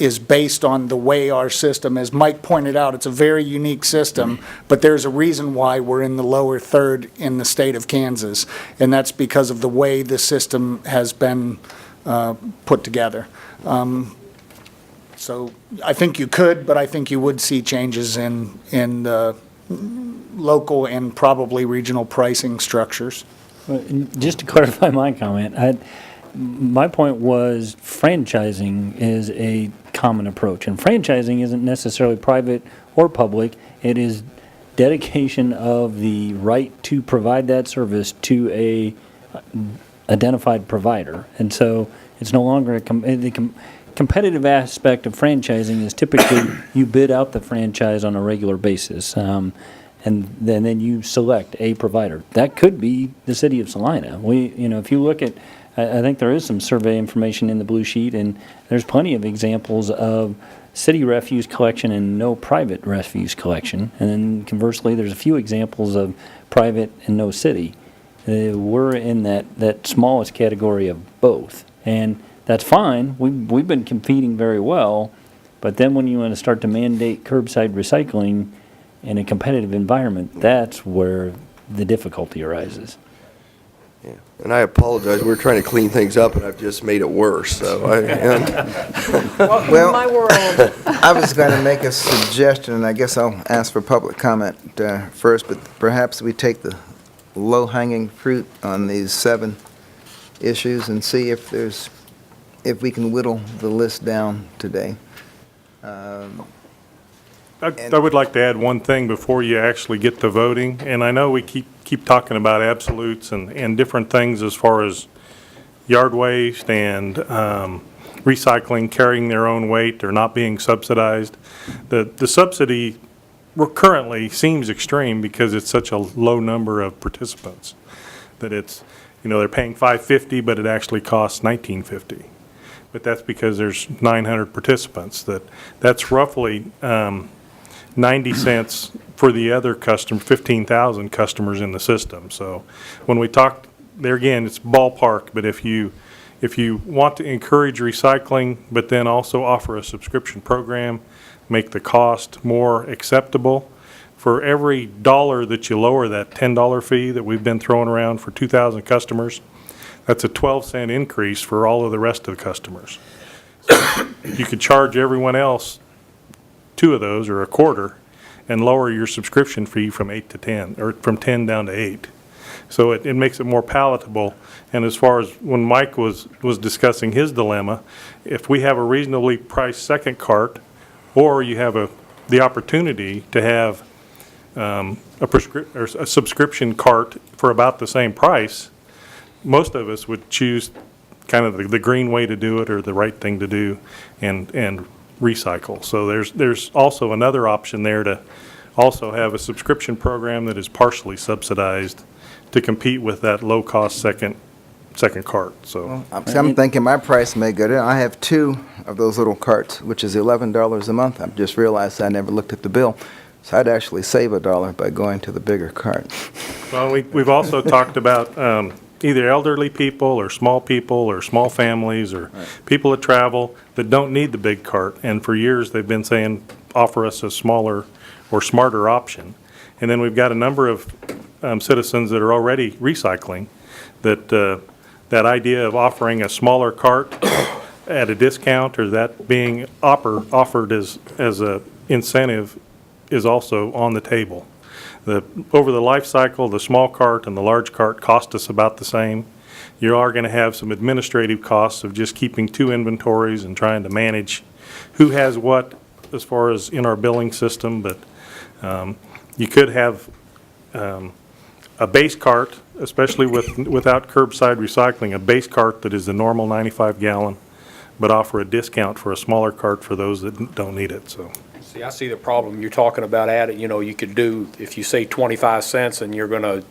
is based on the way our system, as Mike pointed out, it's a very unique system, but there's a reason why we're in the lower third in the state of Kansas. And that's because of the way the system has been put together. So I think you could, but I think you would see changes in the local and probably regional pricing structures. Just to clarify my comment, my point was franchising is a common approach. And franchising isn't necessarily private or public. It is dedication of the right to provide that service to a identified provider. And so it's no longer the competitive aspect of franchising is typically you bid out the franchise on a regular basis. And then you select a provider. That could be the city of Salina. If you look at, I think there is some survey information in the blue sheet, and there's plenty of examples of city refuse collection and no private refuse collection. And then conversely, there's a few examples of private and no city. We're in that smallest category of both. And that's fine. We've been competing very well. But then when you want to start to mandate curbside recycling in a competitive environment, that's where the difficulty arises. Yeah, and I apologize, we're trying to clean things up, and I've just made it worse, so Well, My world. I was going to make a suggestion, and I guess I'll ask for public comment first, but perhaps we take the low-hanging fruit on these 7 issues and see if we can whittle the list down today. I would like to add one thing before you actually get to voting, and I know we keep talking about absolutes and different things as far as yard waste and recycling, carrying their own weight or not being subsidized. The subsidy currently seems extreme because it's such a low number of participants that it's, they're paying $5.50, but it actually costs $19.50. But that's because there's 900 participants. That's roughly 90 cents for the other 15,000 customers in the system. So when we talk, there again, it's ballpark, but if you want to encourage recycling, but then also offer a subscription program, make the cost more acceptable. For every dollar that you lower that $10 fee that we've been throwing around for 2,000 customers, that's a 12-cent increase for all of the rest of the customers. So you could charge everyone else 2 of those or a quarter and lower your subscription fee from 8 to 10, or from 10 down to 8. So it makes it more palatable. And as far as when Mike was discussing his dilemma, if we have a reasonably priced second cart, or you have the opportunity to have a subscription cart for about the same price, most of us would choose kind of the green way to do it, or the right thing to do, and recycle. So there's also another option there to also have a subscription program that is partially subsidized to compete with that low-cost second cart, so. I'm thinking my price may go down. I have 2 of those little carts, which is $11 a month. I've just realized I never looked at the bill. So I'd actually save $1 by going to the bigger cart. Well, we've also talked about either elderly people or small families or people that travel that don't need the big cart. And for years, they've been saying, offer us a smaller or smarter option. And then we've got a number of citizens that are already recycling, that idea of offering a smaller cart at a discount, or that being offered as a incentive, is also on the table. Over the life cycle, the small cart and the large cart cost us about the same. You are going to have some administrative costs of just keeping 2 inventories and trying to manage who has what as far as in our billing system, but you could have a base cart, especially without curbside recycling, a base cart that is the normal 95-gallon, but offer a discount for a smaller cart for those that don't need it, so. See, I see the problem. You're talking about adding, you could do, if you say 25 cents and you're gonna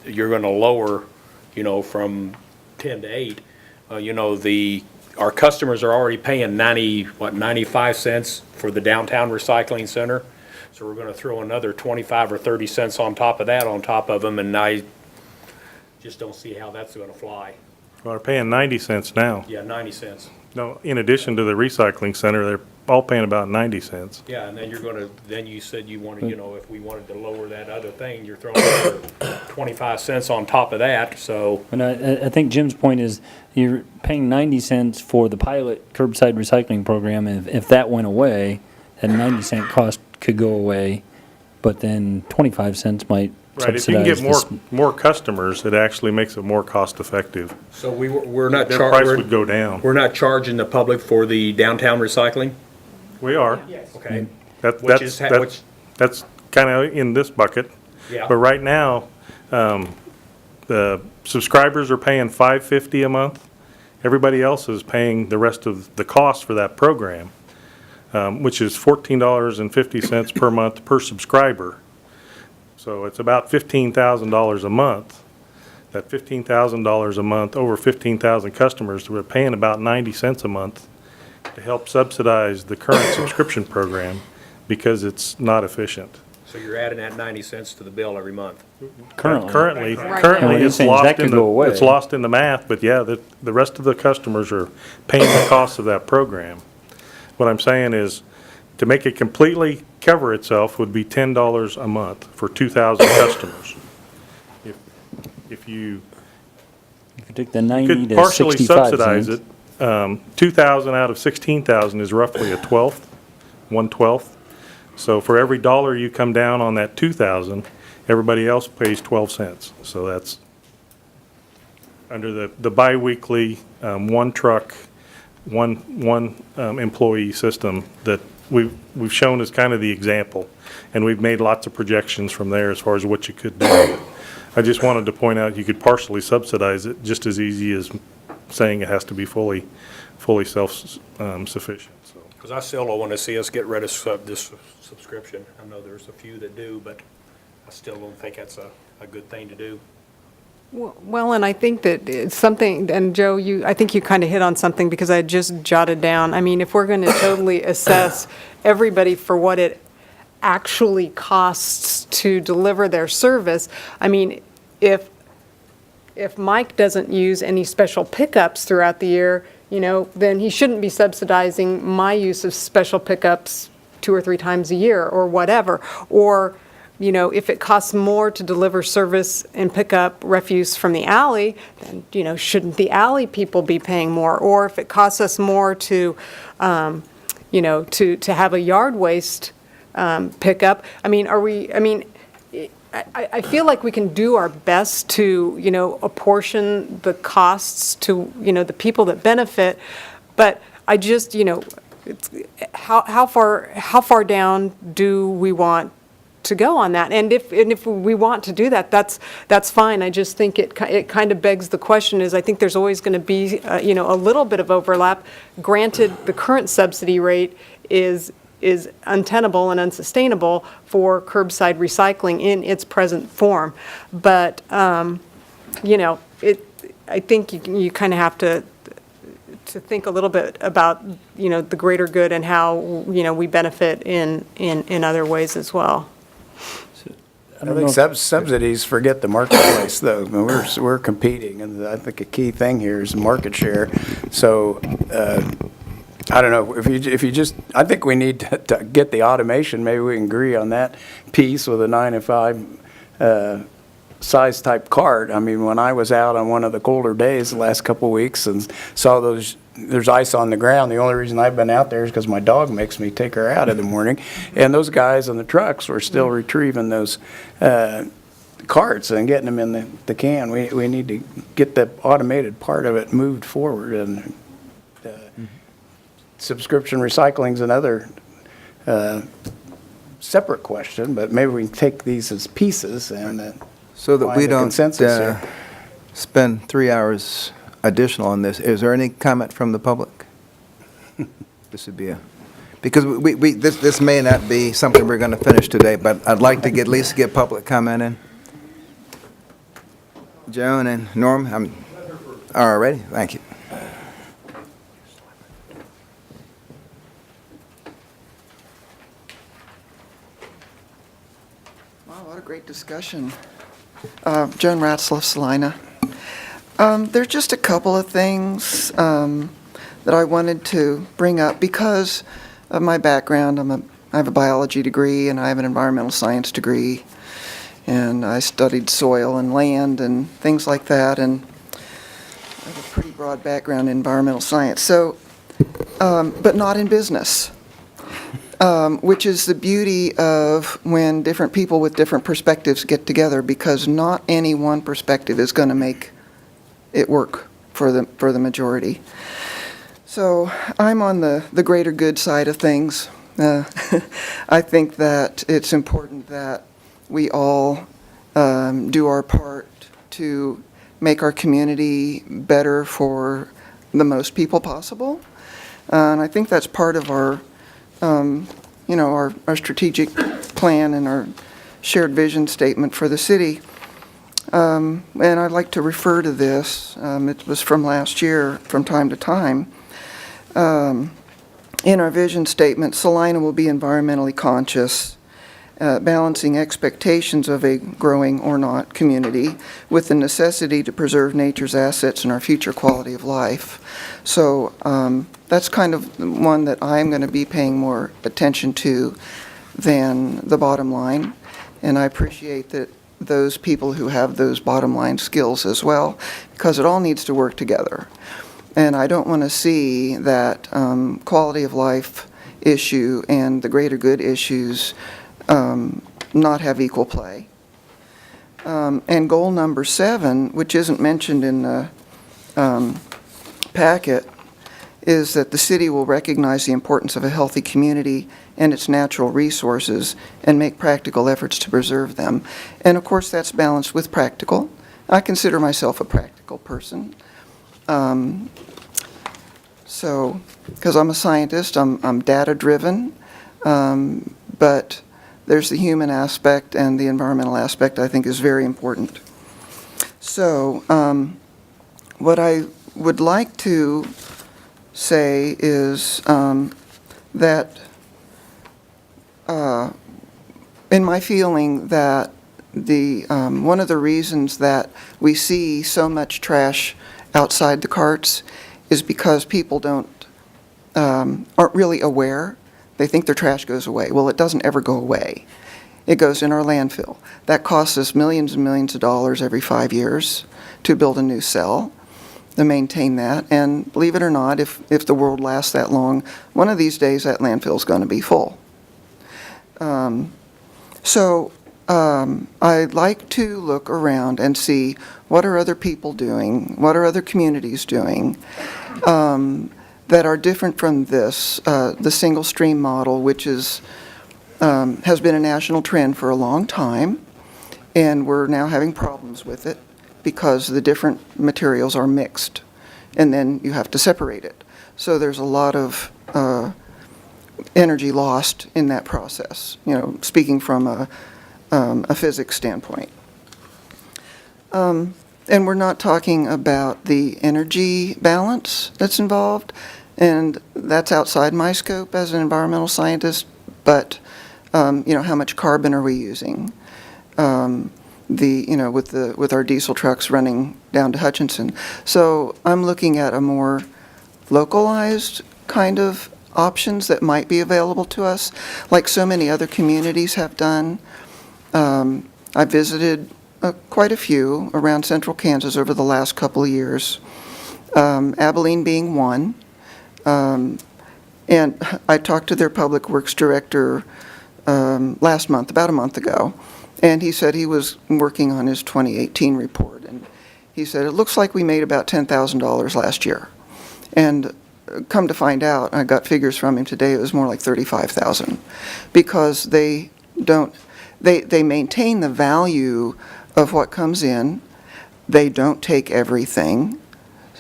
lower, from 10 to 8, our customers are already paying 95 cents for the downtown recycling center. So we're gonna throw another 25 or 30 cents on top of that, on top of them, and I just don't see how that's gonna fly. Well, they're paying 90 cents now. Yeah, 90 cents. No, in addition to the recycling center, they're all paying about 90 cents. Yeah, and then you said you wanted, if we wanted to lower that other thing, you're throwing another 25 cents on top of that, so. And I think Jim's point is, you're paying 90 cents for the pilot curbside recycling program. If that went away, that 90-cent cost could go away, but then 25 cents might Right, if you can subsidize get this. more customers, it actually makes it more cost-effective. So we're not Their price would go down. we're not charging the public for the downtown recycling? We are. Okay. That's kind of in this bucket. Yeah. But right now, the subscribers are paying $5.50 a month. Everybody else is paying the rest of the cost for that program, which is $14.50 per month per subscriber. So it's about $15,000 a month. That $15,000 a month, over 15,000 customers, we're paying about 90 cents a month to help subsidize the current subscription program because it's not efficient. So you're adding that 90 cents to the bill every month? Currently, What he's it's saying is lost that could in go away. it's lost in the math, but yeah, the rest of the customers are paying the cost of that program. What I'm saying is, to make it completely cover itself would be $10 a month for 2,000 customers. If you If you took the 90 could to partially 65 subsidize cents. it, 2,000 out of 16,000 is roughly a 1/12. So for every dollar you come down on that 2,000, everybody else pays 12 cents. So that's under the biweekly, one truck, one employee system that we've shown as kind of the example. And we've made lots of projections from there as far as what you could do. I just wanted to point out you could partially subsidize it just as easy as saying it has to be fully self-sufficient, so. Because I still don't want to see us get rid of this subscription. I know there's a few that do, but I still don't think that's a good thing to do. Well, and I think that it's something, and Joe, I think you kind of hit on something because I had just jotted down. I mean, if we're going to totally assess everybody for what it actually costs to deliver their service, I mean, if Mike doesn't use any special pickups throughout the year, then he shouldn't be subsidizing my use of special pickups 2 or 3 times a year or whatever. Or, you know, if it costs more to deliver service and pick up refuse from the alley, then, you know, shouldn't the alley people be paying more? Or if it costs us more to, you know, to have a yard waste pickup, I mean, I feel like we can do our best to, you know, apportion the costs to, you know, the people that benefit, but I just, you know, how far down do we want to go on that? And if we want to do that, that's fine. I just think it kind of begs the question is, I think there's always going to be, you know, a little bit of overlap. Granted, the current subsidy rate is untenable and unsustainable for curbside recycling in its present form. But, you know, I think you kind of have to think a little bit about, you know, the greater good and how, you know, we benefit in other ways as well. I think subsidies forget the marketplace, though. I mean, we're competing, and I think a key thing here is market share. So, I don't know, if you just, I think we need to get the automation, maybe we can agree on that piece with a 9 and 5 size type cart. I mean, when I was out on one of the colder days the last couple of weeks and saw there's ice on the ground, the only reason I've been out there is because my dog makes me take her out in the morning. And those guys on the trucks were still retrieving those carts and getting them in the can. We need to get the automated part of it moved forward, and subscription recycling's another separate question, but maybe we can take these as pieces and So that we find a don't consensus here. spend 3 hours additional on this, is there any comment from the public? This would be because this may not be something we're going to finish today, but I'd like to at least get public comment in. Joan and Norm, all righty, thank you. Wow, what a great discussion. Joan Ratzlaff, Salina. There's just a couple of things that I wanted to bring up because of my background. I have a biology degree and I have an environmental science degree, and I studied soil and land and things like that, and I have a pretty broad background in environmental science. So, but not in business. Which is the beauty of when different people with different perspectives get together, because not any one perspective is going to make it work for the majority. So I'm on the greater good side of things. I think that it's important that we all do our part to make our community better for the most people possible. And I think that's part of our you know, our strategic plan and our shared vision statement for the city. And I'd like to refer to this. It was from last year from time to time. In our vision statement, Salina will be environmentally conscious, balancing expectations of a growing or not community with the necessity to preserve nature's assets and our future quality of life. So that's kind of one that I'm going to be paying more attention to than the bottom line. And I appreciate that those people who have those bottom line skills as well, because it all needs to work together. And I don't want to see that quality of life issue and the greater good issues not have equal play. And goal number 7, which isn't mentioned in the packet, is that the city will recognize the importance of a healthy community and its natural resources and make practical efforts to preserve them. And of course, that's balanced with practical. I consider myself a practical person. So, because I'm a scientist, I'm data-driven, but there's the human aspect, and the environmental aspect I think is very important. So, what I would like to say is that in my feeling that the one of the reasons that we see so much trash outside the carts is because people aren't really aware They think their trash goes away. Well, it doesn't ever go away. It goes in our landfill. That costs us millions and millions of dollars every 5 years to build a new cell, to maintain that. And believe it or not, if the world lasts that long, one of these days that landfill is going to be full. I'd like to look around and see what are other people doing, what are other communities doing that are different from this, the single stream model, which is has been a national trend for a long time, and we're now having problems with it because the different materials are mixed, and then you have to separate it. So there's a lot of energy lost in that process, you know, speaking from a physics standpoint. And we're not talking about the energy balance that's involved, and that's outside my scope as an environmental scientist, but you know, how much carbon are we using? You know, with our diesel trucks running down to Hutchinson. So I'm looking at a more localized kind of options that might be available to us, like so many other communities have done. I visited quite a few around central Kansas over the last couple of years, Abilene being one. And I talked to their public works director last month, about a month ago, and he said he was working on his 2018 report. And he said, it looks like we made about $10,000 last year. And come to find out, I got figures from him today, it was more like $35,000, because they maintain the value of what comes in. They don't take everything,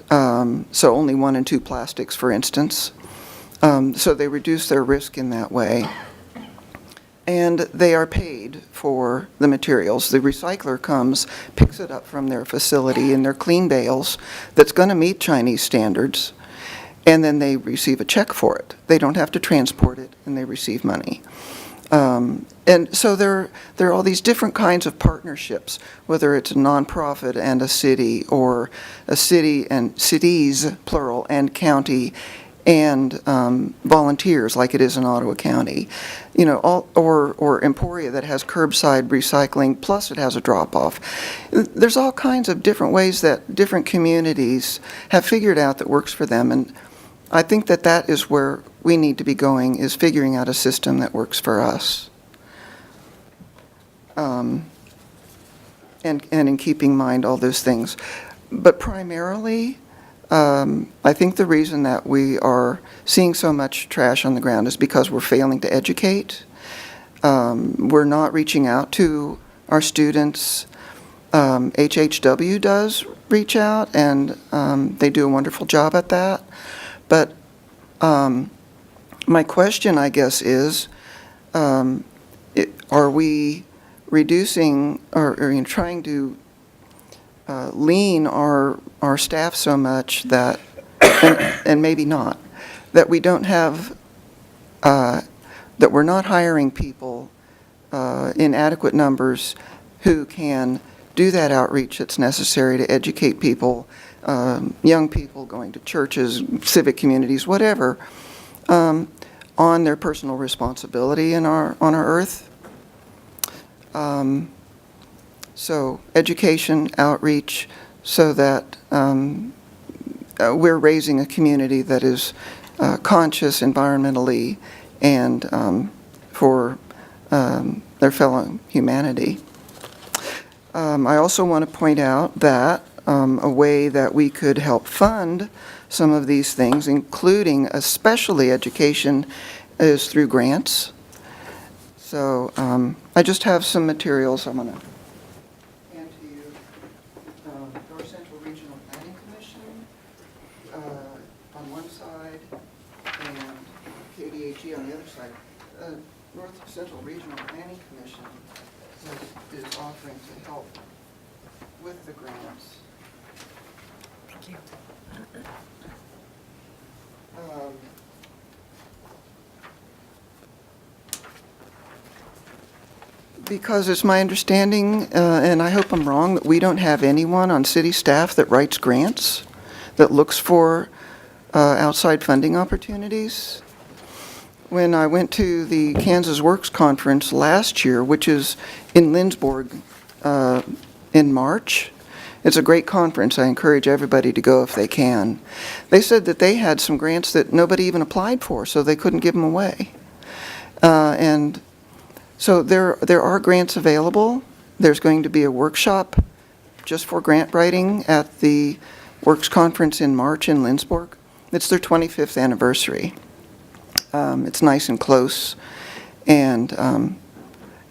so only 1 and 2 plastics, for instance. So they reduce their risk in that way. And they are paid for the materials. The recycler comes, picks it up from their facility in their clean bales that's going to meet Chinese standards, and then they receive a check for it. They don't have to transport it, and they receive money. And so there are all these different kinds of partnerships, whether it's a nonprofit and a city, or a city and cities, plural, and county, and volunteers, like it is in Ottawa County, you know, or Emporia that has curbside recycling, plus it has a drop-off. There's all kinds of different ways that different communities have figured out that works for them, and I think that that is where we need to be going, is figuring out a system that works for us. And in keeping in mind all those things. But primarily, I think the reason that we are seeing so much trash on the ground is because we're failing to educate. We're not reaching out to our students. HHW does reach out, and they do a wonderful job at that. But my question, I guess, is, are we reducing or you know, trying to lean our staff so much that, and maybe not, that we don't have, that we're not hiring people in adequate numbers who can do that outreach that's necessary to educate people, young people going to churches, civic communities, whatever, on their personal responsibility on our earth. So education, outreach, so that we're raising a community that is conscious environmentally and for their fellow humanity. I also want to point out that a way that we could help fund some of these things, including especially education, is through grants. So I just have some materials I'm going to hand to you. North Central Regional Planning Commission on one side and KDHE on the other side. North Central Regional Planning Commission is offering to help with the grants. Thank you. Because it's my understanding, and I hope I'm wrong, that we don't have anyone on city staff that writes grants, that looks for outside funding opportunities. when I went to the Kansas Works Conference last year, which is in Lindsborg in March. It's a great conference. I encourage everybody to go if they can. They said that they had some grants that nobody even applied for, so they couldn't give them away. And so there are grants available. There's going to be a workshop just for grant writing at the Works Conference in March in Lindsborg. It's their 25th anniversary. It's nice and close, and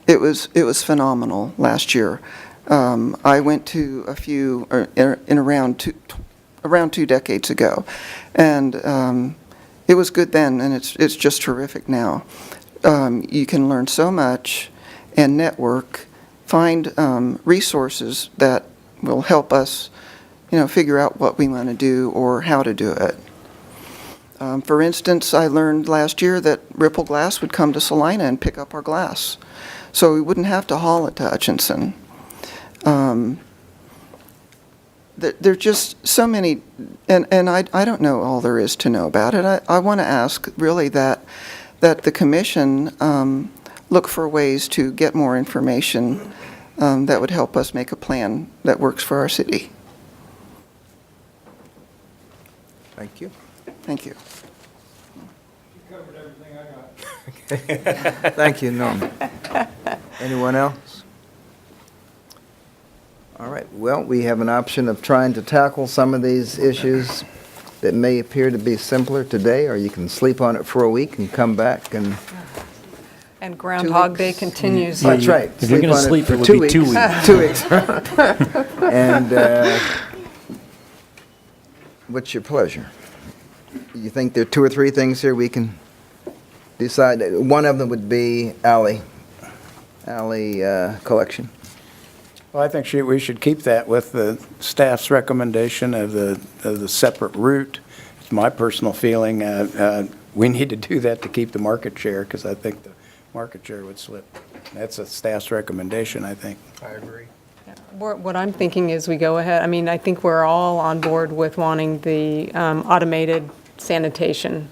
it was phenomenal last year. I went to a few in around 2 decades ago, and it was good then, and it's just terrific now. You can learn so much and network, find resources that will help us, figure out what we want to do or how to do it. For instance, I learned last year that Ripple Glass would come to Salina and pick up our glass, so we wouldn't have to haul it to Hutchinson. There are just so many, and I don't know all there is to know about it. I want to ask really that the commission look for ways to get more information that would help us make a plan that works for our city. Thank you. Thank you. Thank you, Norm. Anyone else? All right, well, we have an option of trying to tackle some of these issues that may appear to be simpler today, or you can sleep on it for a week and come back and... And Groundhog Day continues. That's right. If you're going to on it sleep, for it would 2 be 2 weeks. weeks. 2 weeks. And what's your pleasure? You think there are 2 or 3 things here we can decide? One of them would be alley collection. Well, I think we should keep that with the staff's recommendation of the separate route. It's my personal feeling. We need to do that to keep the market share, because I think the market share would slip. That's a staff's recommendation, I think. I agree. What I'm thinking is we go ahead, I think we're all on board with wanting the automated sanitation.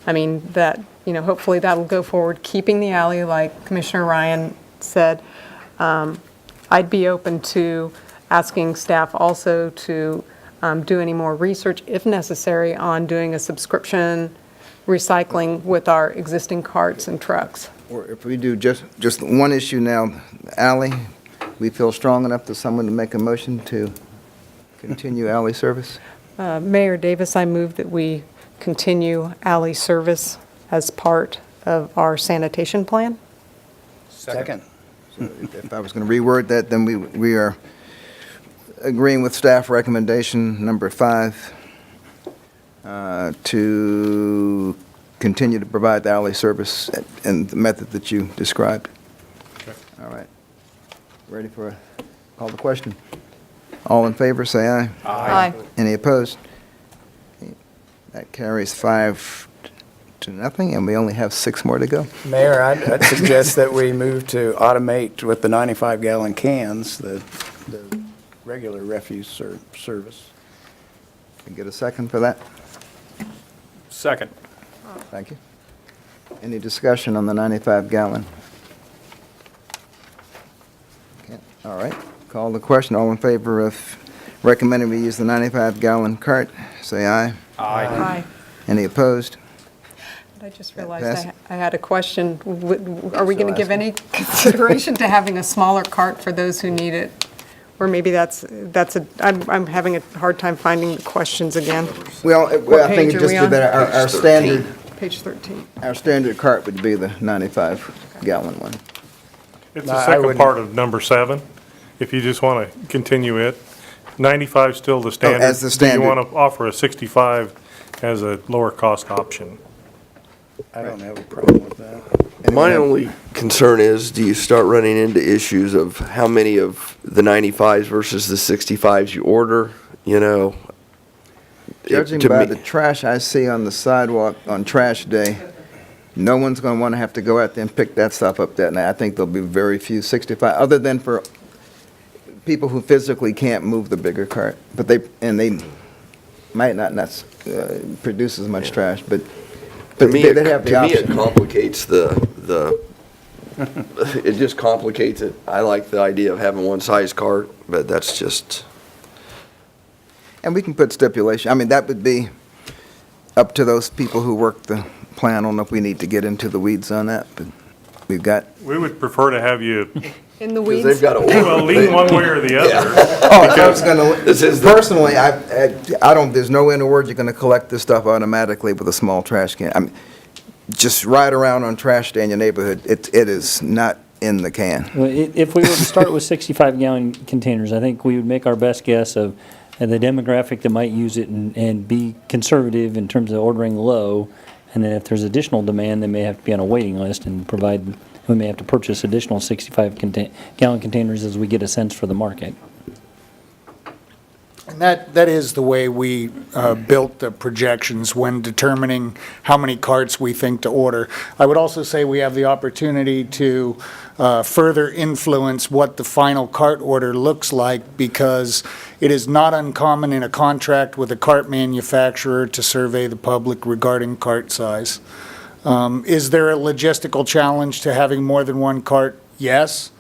Hopefully that'll go forward, keeping the alley, like Commissioner Ryan said. I'd be open to asking staff also to do any more research, if necessary, on doing a subscription recycling with our existing carts and trucks. Or if we do just one issue now, alley, we feel strong enough to someone to make a motion to continue alley service? Mayor Davis, I move that we continue alley service as part of our sanitation plan. Second. So if I was going to reword that, then we are agreeing with staff recommendation number 5 to continue to provide the alley service and the method that you described. Okay. All right. Ready for a call the question? All in favor, say aye. Aye. Any opposed? That carries 5-0, and we only have 6 more to go. Mayor, I'd suggest that we move to automate with the 95-gallon cans, the regular refuse service. Can I get a second for that? Second. Thank you. Any discussion on the 95-gallon? All right, call the question. All in favor of recommending we use the 95-gallon cart, say aye. Aye. Any opposed? I just That realized passes. I had a question. Are we going to give any consideration to having a smaller cart for those who need it? Or maybe I'm having a hard time finding the questions again. Well, I think page are just we on? that our standard, Page 13. our standard cart would be the 95-gallon one. It's No, the I second wouldn't. part of number 7, if you just want to continue it. 95 is still the standard. as the standard. Do you want to offer a 65 as a lower cost option? I don't have a problem with that. My only concern is, do you start running into issues of how many of the 95s versus the 65s you order, Judging to by me- the trash I see on the sidewalk on trash day, no one's going to want to have to go out there and pick that stuff up that night. I think there'll be very few 65, other than for people who physically can't move the bigger cart. But they might not produce as much trash, but To me, They have the to me, it option. complicates it just complicates it. I like the idea of having one size cart, but that's just, And we can put stipulation, I mean, that would be up to those people who work the plan. I don't know if we need to get into the weeds on that, but we've got, We would prefer to have you, In the because weeds? they've got to well, lean one way or the other. oh, I was gonna, This is the- personally, I don't, there's no way in the world you're gonna collect this stuff automatically with a small trash can. I mean, just ride around on trash day in your neighborhood, it is not in the can. Well, if we were to start with 65-gallon containers, I think we would make our best guess of the demographic that might use it and be conservative in terms of ordering low. And then if there's additional demand, they may have to be on a waiting list and we may have to purchase additional 65-gallon containers as we get a sense for the market. And that is the way we built the projections when determining how many carts we think to order. I would also say we have the opportunity to further influence what the final cart order looks like, because it is not uncommon in a contract with a cart manufacturer to survey the public regarding cart size. Is there a logistical challenge to having more than one cart? Yes.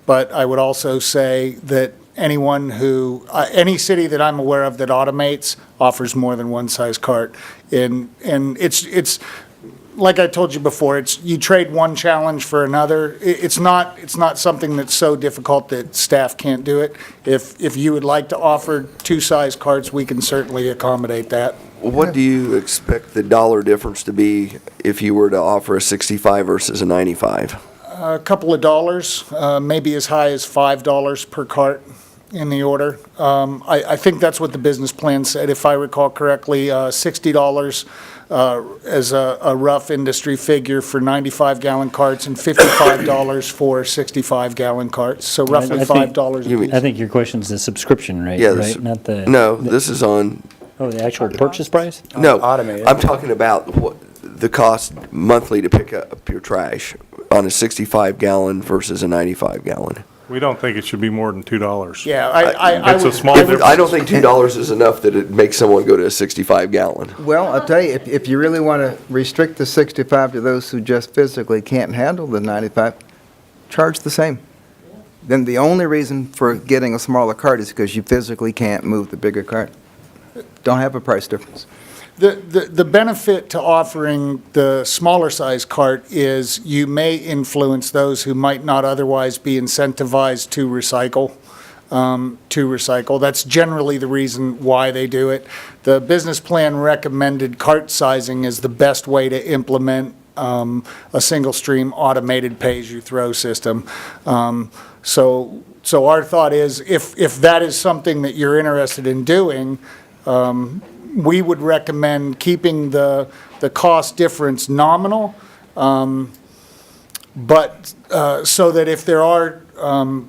But I would also say that anyone who, any city that I'm aware of that automates offers more than one size cart. And it's, like I told you before, you trade one challenge for another. It's not something that's so difficult that staff can't do it. If you would like to offer two size carts, we can certainly accommodate that. what do you expect the dollar difference to be if you were to offer a 65 versus a 95? A couple of dollars, maybe as high as $5 per cart in the order. I think that's what the business plan said, if I recall correctly, $60 as a rough industry figure for 95-gallon carts and $55 for 65-gallon carts, so roughly I think- $5 a piece. I think your question's the subscription rate, Yeah, right? Not the. No, this is on, Oh, the actual purchase price? no, Automated. I'm talking about what the cost monthly to pick up your trash on a 65-gallon versus a 95-gallon. We don't think it should be more than $2. Yeah, I It's a would- small I would- difference. I don't think $2 is enough that it makes someone go to a 65-gallon. Well, I'll tell you, if you really want to restrict the 65 to those who just physically can't handle the 95, charge the same. Then the only reason for getting a smaller cart is because you physically can't move the bigger cart. Don't have a price difference. The benefit to offering the smaller size cart is you may influence those who might not otherwise be incentivized to recycle. That's generally the reason why they do it. The business plan recommended cart sizing as the best way to implement a single stream automated pay-as-you-throw system. So our thought is, if that is something that you're interested in doing, we would recommend keeping the cost difference nominal, but so that if there are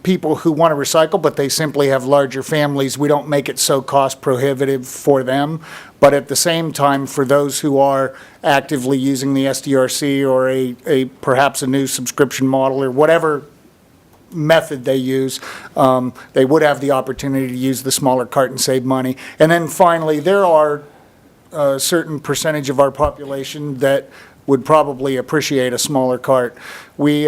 people who want to recycle, but they simply have larger families, we don't make it so cost prohibitive for them. But at the same time, for those who are actively using the SDRC or perhaps a new subscription model or whatever method they use, they would have the opportunity to use the smaller cart and save money. And then finally, there are a certain percentage of our population that would probably appreciate a smaller cart. We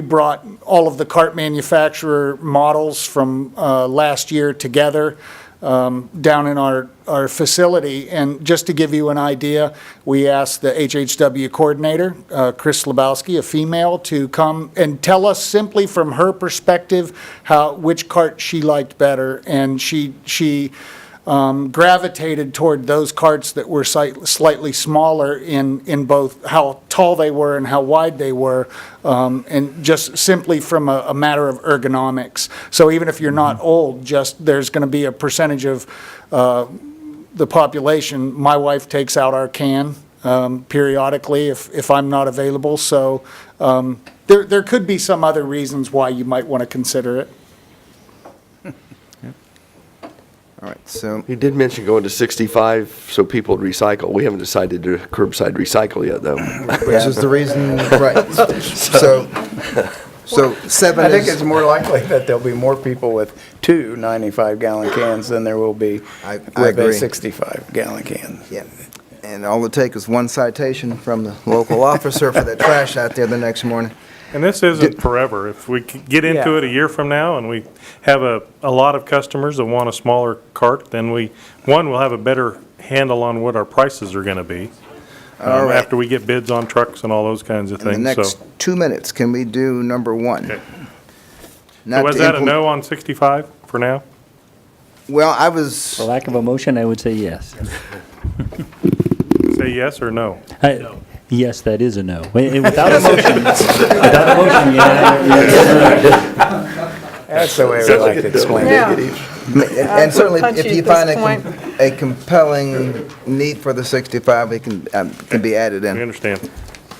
brought all of the cart manufacturer models from last year together down in our facility. And just to give you an idea, we asked the HHW coordinator, Chris Slabowski, a female, to come and tell us simply from her perspective which cart she liked better. And she gravitated toward those carts that were slightly smaller in both how tall they were and how wide they were, and just simply from a matter of ergonomics. So even if you're not old, there's going to be a percentage of the population. My wife takes out our can periodically if I'm not available. So there could be some other reasons why you might want to consider it. All right, so, He did mention going to 65 so people would recycle. We haven't decided to curbside recycle yet, though. which is the reason, right. So 7 I think it's is, more likely that there'll be more people with two 95-gallon cans than there will be I with a agree. 65-gallon can. Yeah. And all it takes is one citation from the local officer for that trash out there the next morning. And this isn't forever. If we get into Yeah. it a year from now and we have a lot of customers that want a smaller cart, then we'll have a better handle on what our prices are gonna be. All right. After we get bids on trucks and all those kinds of In the things, so. next 2 minutes, can we do number one? Okay. Not So was to that a implement- no on 65 for now? Well, I was, For lack of a motion, I would say yes. Say yes or no? Yes, that is a no. Without a motion, yeah. That's the way we like to explain it. Yeah. and certainly punchy if you at this find point. a compelling need for the 65, it can be added We in. understand.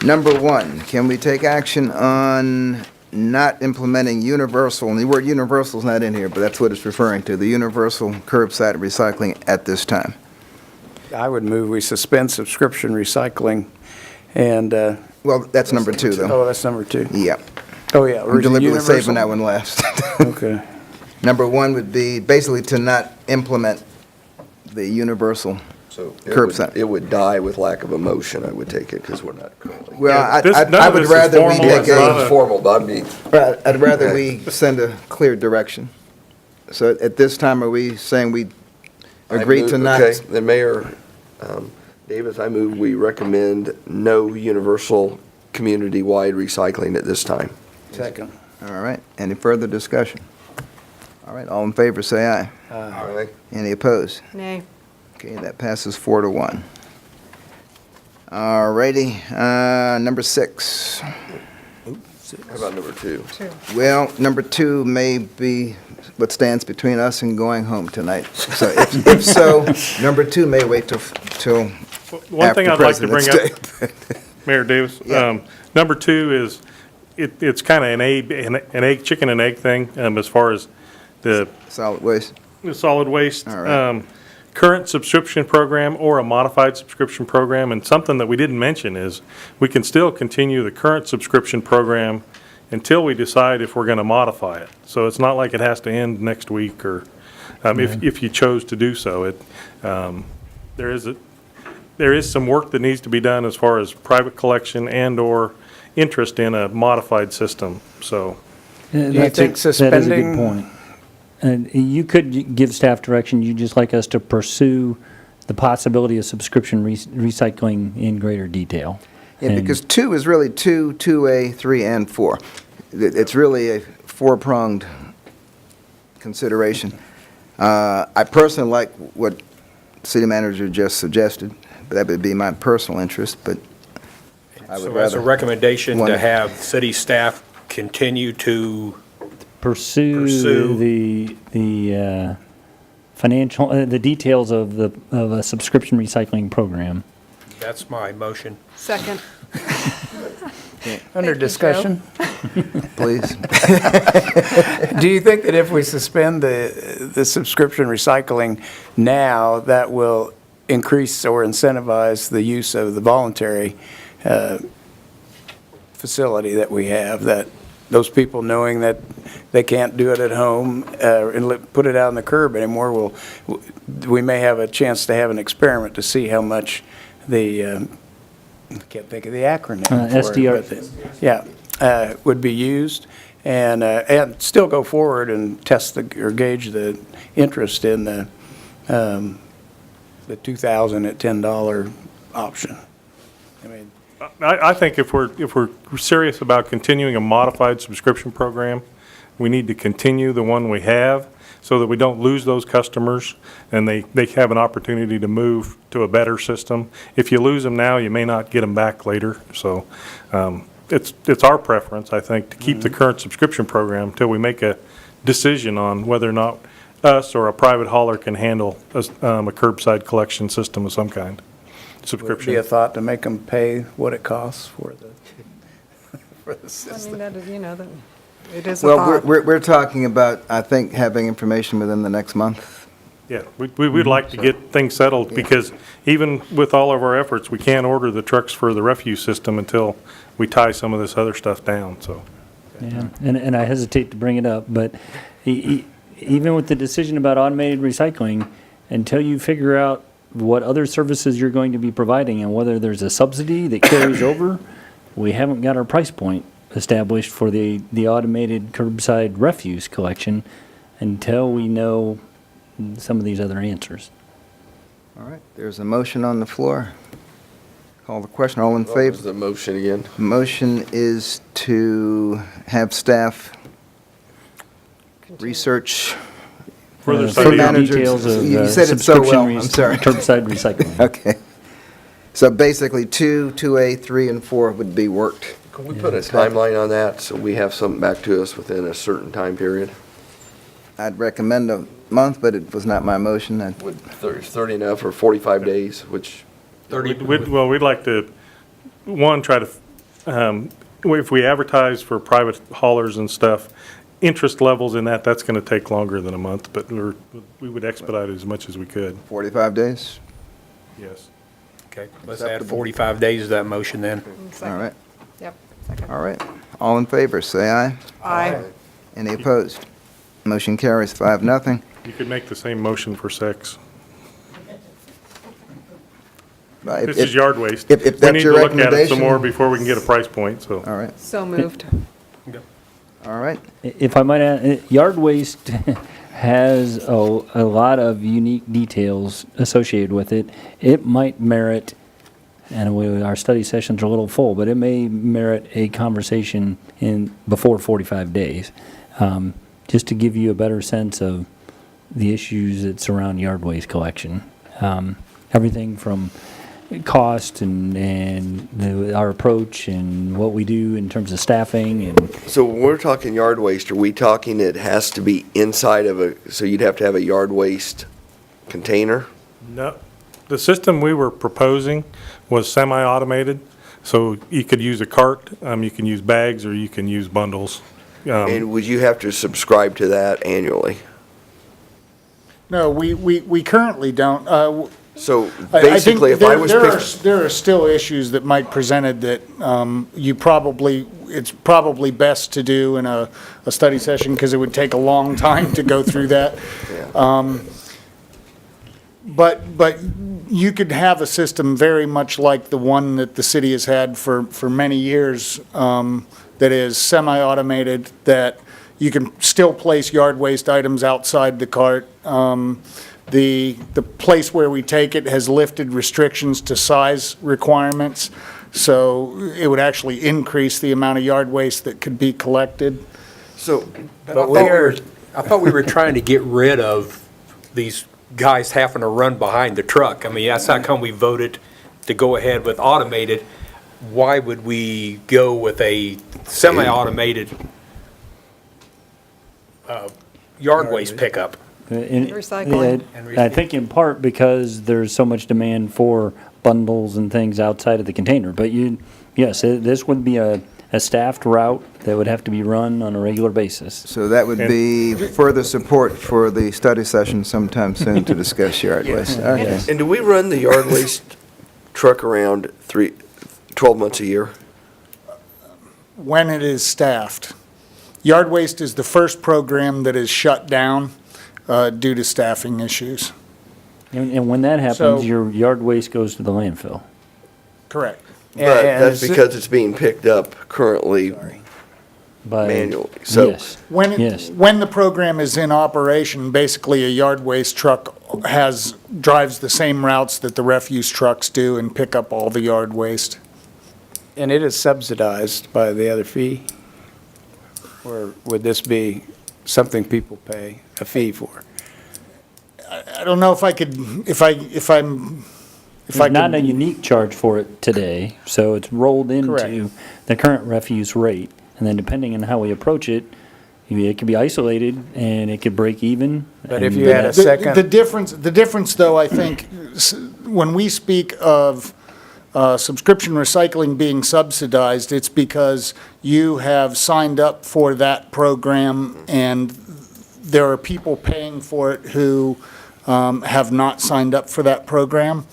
Number one, can we take action on not implementing universal, and the word universal is not in here, but that's what it's referring to, the universal curbside recycling at this time? I would move we suspend subscription recycling and, Well, that's number two, oh, though. that's number 2. Yeah. Oh, yeah. I'm deliberately universal? saving that one last. Okay. Number one would be basically to not implement the universal. So Curbside. it would die with lack of a motion, I would take it, because we're not currently. Well, None I of would this is rather we formal. make It's not a, a- Formal, but I'd rather we send a clear direction. So at this time, are we saying we agree to not? Okay, the mayor, Davis, I move we recommend no universal community-wide recycling at this time. Second. All right, any further discussion? All right, all in favor, say aye. All right. Any opposed? Nay. Okay, that passes 4-1. All righty, number 6. How about number 2? Well, number 2 may be what stands between us and going home tonight. So if so, number 2 may wait till One thing after I'd like to bring President's up, Day. Mayor Davis, Yeah. number 2 is, it's kind of an egg, chicken and egg thing, as far as the Solid waste. solid waste. All right. Current subscription program or a modified subscription program, and something that we didn't mention is, we can still continue the current subscription program until we decide if we're going to modify it. So it's not like it has to end next week, or if you chose to do so. There is some work that needs to be done as far as private collection and/or interest in a modified system, so. you That's think That is a suspending- good point. And you could give staff direction, you'd just like us to pursue the possibility of subscription recycling in greater detail. Yeah, And- because 2 is really 2, 2A, 3, and 4. It's really a four-pronged consideration. I personally like what city manager just suggested, but that would be my personal interest, but I would So as a rather. recommendation one- to have city staff continue to, Pursue Pursue- the financial, the details of a subscription recycling program. that's my motion. Second. Under discussion, Please. do you think that if we suspend the subscription recycling now, that will increase or incentivize the use of the voluntary facility that we have, that those people knowing that they can't do it at home and put it out on the curb anymore, we may have a chance to have an experiment to see how much the, I can't think of the acronym for it, SDR. but would be used, and still go forward and test or gauge the interest in the $2,000 at $10 option. I mean, I think if we're serious about continuing a modified subscription program, we need to continue the one we have so that we don't lose those customers and they have an opportunity to move to a better system. If you lose them now, you may not get them back later. So it's our preference, I think, to keep the current subscription program until we make a decision on whether or not us or a private hauler can handle a curbside collection system of some kind. would it Subscription. be a thought to make them pay what it costs for the I mean, system? that is, that it is a Well, thought. we're talking about, I think, having information within the next month. Yeah, we'd like to get things settled, because even with all of our efforts, we can't order the trucks for the refuse system until we tie some of this other stuff down, so. Yeah, and I hesitate to bring it up, but even with the decision about automated recycling, until you figure out what other services you're going to be providing and whether there's a subsidy that carries over. We haven't got our price point established for the automated curbside refuse collection until we know some of these other answers. All right, there's a motion on the floor. Call the question, all in What was favor? the motion again? Motion is to have staff research. Further For study on- managers- details of you said it so well, subscription I'm sorry. curbside recycling. Okay. So basically, 2A, 3, and 4 would be worked. Can we put a timeline on that so we have something back to us within a certain time period? I'd recommend a month, but it was not my motion. Would 30 enough or 45 days, which, 30, Well, we'd like to, one, try to, if we advertise for private haulers and stuff, interest levels in that, that's going to take longer than a month, but we would expedite it as much as we could, 45 days? yes. okay, let's add 45 days to that motion then. All right, Yep, second. all right. All in favor, say aye. Aye. Any opposed? Motion carries 5-0. You could make the same motion for sex. If- This is if- yard waste. if that's your We need to look at it some recommendation- more before we can get a price point, so. All right, So moved. all right. If I might add, yard waste has a lot of unique details associated with it. It might merit, and our study sessions are a little full, but it may merit a conversation before 45 days, just to give you a better sense of the issues that surround yard waste collection. Everything from cost and our approach and what we do in terms of staffing and so when we're talking yard waste, are we talking it has to be inside of so you'd have to have a yard waste container? No, the system we were proposing was semi-automated, so you could use a cart, you can use bags, or you can use bundles. And would you have to subscribe to that annually? No, we currently don't. So I think basically, if I was there are still issues that Mike presented that it's probably best to do in a study session because it would take a long time to go through that. But you could have a system very much like the one that the city has had for many years that is semi-automated, that you can still place yard waste items outside the cart. The place where we take it has lifted restrictions to size requirements, so it would actually increase the amount of yard waste that could be collected. so, I thought we were trying to get rid of these guys having to run behind the truck. I mean, that's how come we voted to go ahead with automated. Why would we go with a semi-automated yard waste pickup? Recycling. I think in part because there's so much demand for bundles and things outside of the container. But yes, this would be a staffed route that would have to be run on a regular basis. So that would be further support for the study session sometime soon to discuss yard waste. Okay. and do we run the yard waste truck around 12 months a year? When it is staffed. Yard waste is the first program that is shut down due to staffing issues. And when that happens, So- your yard waste goes to the landfill. Correct. But And that's because it's being picked up currently By manually. So Yes. When when the program is in operation, basically a yard waste truck drives the same routes that the refuse trucks do and pick up all the yard waste. And it is subsidized by the other fee? Or would this be something people pay a fee for? I don't know if I could, if I There's not a could, unique charge for it today, so it's rolled into Correct. the current refuse rate. And then depending on how we approach it, it could be isolated and it could break even. But if and you had a that's- second- the difference though, I think, when we speak of subscription recycling being subsidized, it's because you have signed up for that program and there are people paying for it who have not signed up for that program.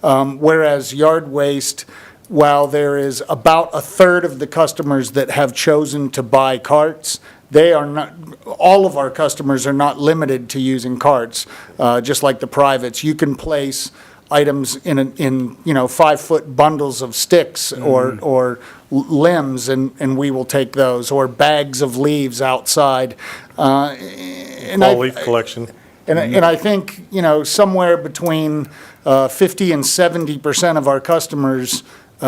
Whereas yard waste, while there is about a third of the customers that have chosen to buy carts, they are not, all of our customers are not limited to using carts, just like the privates. You can place items in, 5-foot bundles of sticks or limbs, and we will take those, or bags of leaves outside. And Fall leaf collection. and I think, somewhere between 50 and 70% of our customers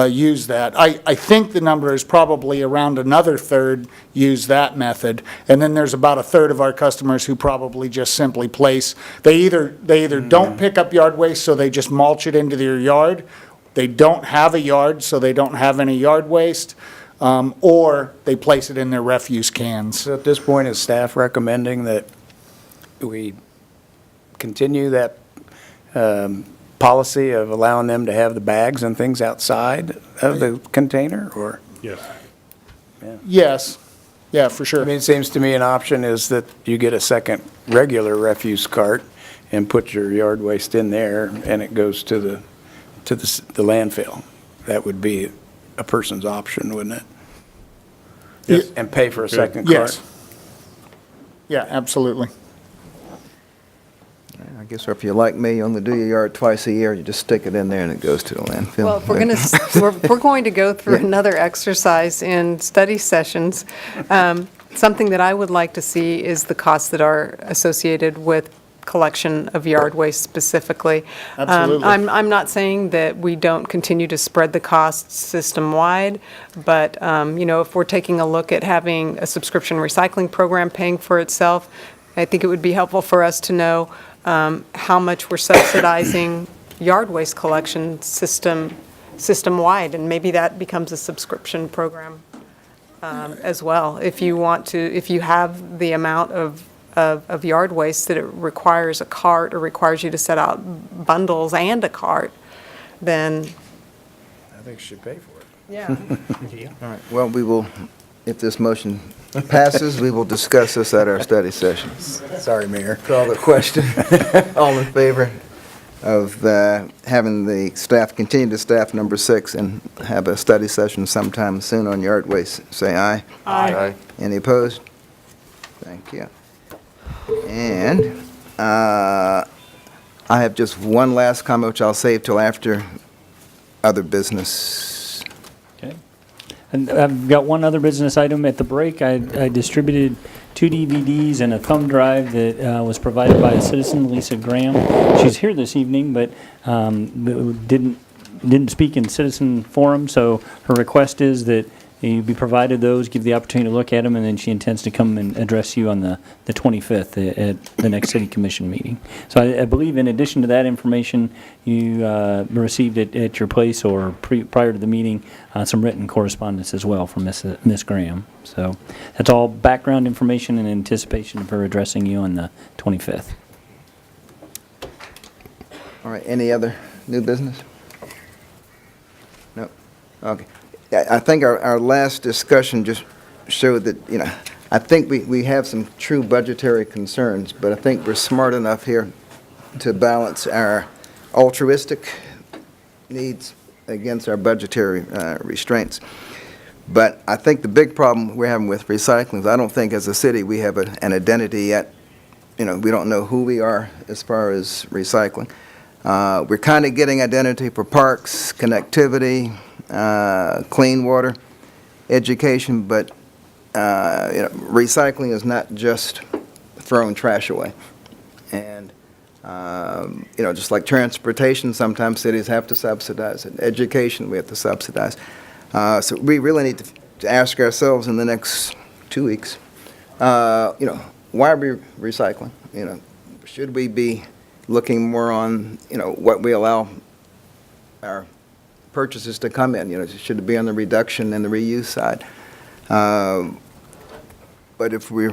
use that. I think the number is probably around another third use that method. And then there's about a third of our customers who probably just simply place, they either don't pick up yard waste, so they just mulch it into their yard. They don't have a yard, so they don't have any yard waste. Or they place it in their refuse cans. So at this point, is staff recommending that we continue that policy of allowing them to have the bags and things outside of the container, or? Yes. Yes, yeah, for sure. I mean, it seems to me an option is that you get a second regular refuse cart and put your yard waste in there, and it goes to the landfill. That would be a person's option, wouldn't it? Yes. And pay for a second cart? Yes. Yeah, absolutely. I guess if you're like me, you only do your yard twice a year, you just stick it in there and it goes to the landfill. Well, if we're going to go through another exercise in study sessions, something that I would like to see is the costs that are associated with collection of yard waste specifically. Absolutely. I'm not saying that we don't continue to spread the costs system-wide, but, if we're taking a look at having a subscription recycling program paying for itself, I think it would be helpful for us to know how much we're subsidizing yard waste collection system-wide, and maybe that becomes a subscription program as well. If you have the amount of yard waste that it requires a cart or requires you to set out bundles and a cart, then. I think you should pay for it. Yeah. All right, well, we will, if this motion passes, we will discuss this at our study session. Sorry, Mayor. Call the question. All in favor of having the staff, continue to staff number 6 and have a study session sometime soon on yard waste, say aye. Aye. Any opposed? Thank you. And I have just one last comment, which I'll save till after other business. Okay. And I've got one other business item. At the break, I distributed 2 DVDs and a thumb drive that was provided by a citizen, Lisa Graham. She's here this evening, but didn't speak in citizen forum, so her request is that you be provided those, give the opportunity to look at them, and then she intends to come and address you on the 25th at the next city commission meeting. So I believe in addition to that information, you received it at your place or prior to the meeting, some written correspondence as well from Miss Graham. So that's all background information in anticipation of her addressing you on the 25th. All right, any other new business? No? Okay. I think our last discussion just showed that, I think we have some true budgetary concerns, but I think we're smart enough here to balance our altruistic needs against our budgetary restraints. But I think the big problem we're having with recycling is I don't think as a city we have an identity yet. We don't know who we are as far as recycling. We're kind of getting identity for parks, connectivity, clean water, education, but recycling is not just throwing trash away. And just like transportation, sometimes cities have to subsidize it. Education, we have to subsidize. So we really need to ask ourselves in the next 2 weeks, why are we recycling? Should we be looking more on, what we allow our purchases to come in, should it be on the reduction and the reuse side? But if we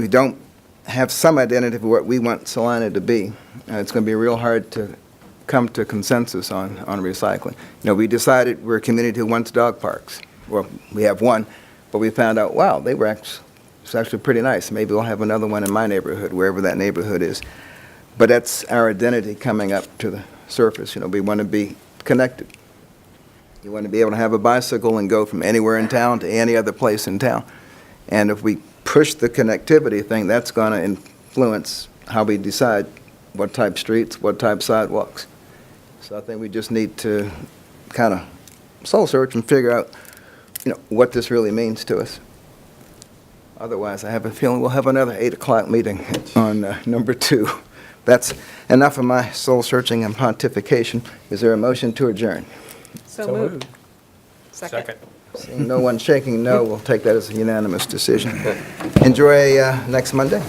don't have some identity of what we want Salina to be, it's going to be real hard to come to consensus on recycling. We decided we're a community who wants dog parks. Well, we have one, but we found out, wow, it's actually pretty nice. Maybe we'll have another one in my neighborhood, wherever that neighborhood is. But that's our identity coming up to the surface. We want to be connected. You want to be able to have a bicycle and go from anywhere in town to any other place in town. And if we push the connectivity thing, that's going to influence how we decide what type streets, what type sidewalks. So I think we just need to kind of soul search and figure out, what this really means to us. Otherwise, I have a feeling we'll have another 8 o'clock meeting on number 2. That's enough of my soul searching and pontification. Is there a motion to adjourn? So moved. Second. Seeing no one shaking no, we'll take that as a unanimous decision. Enjoy next Monday.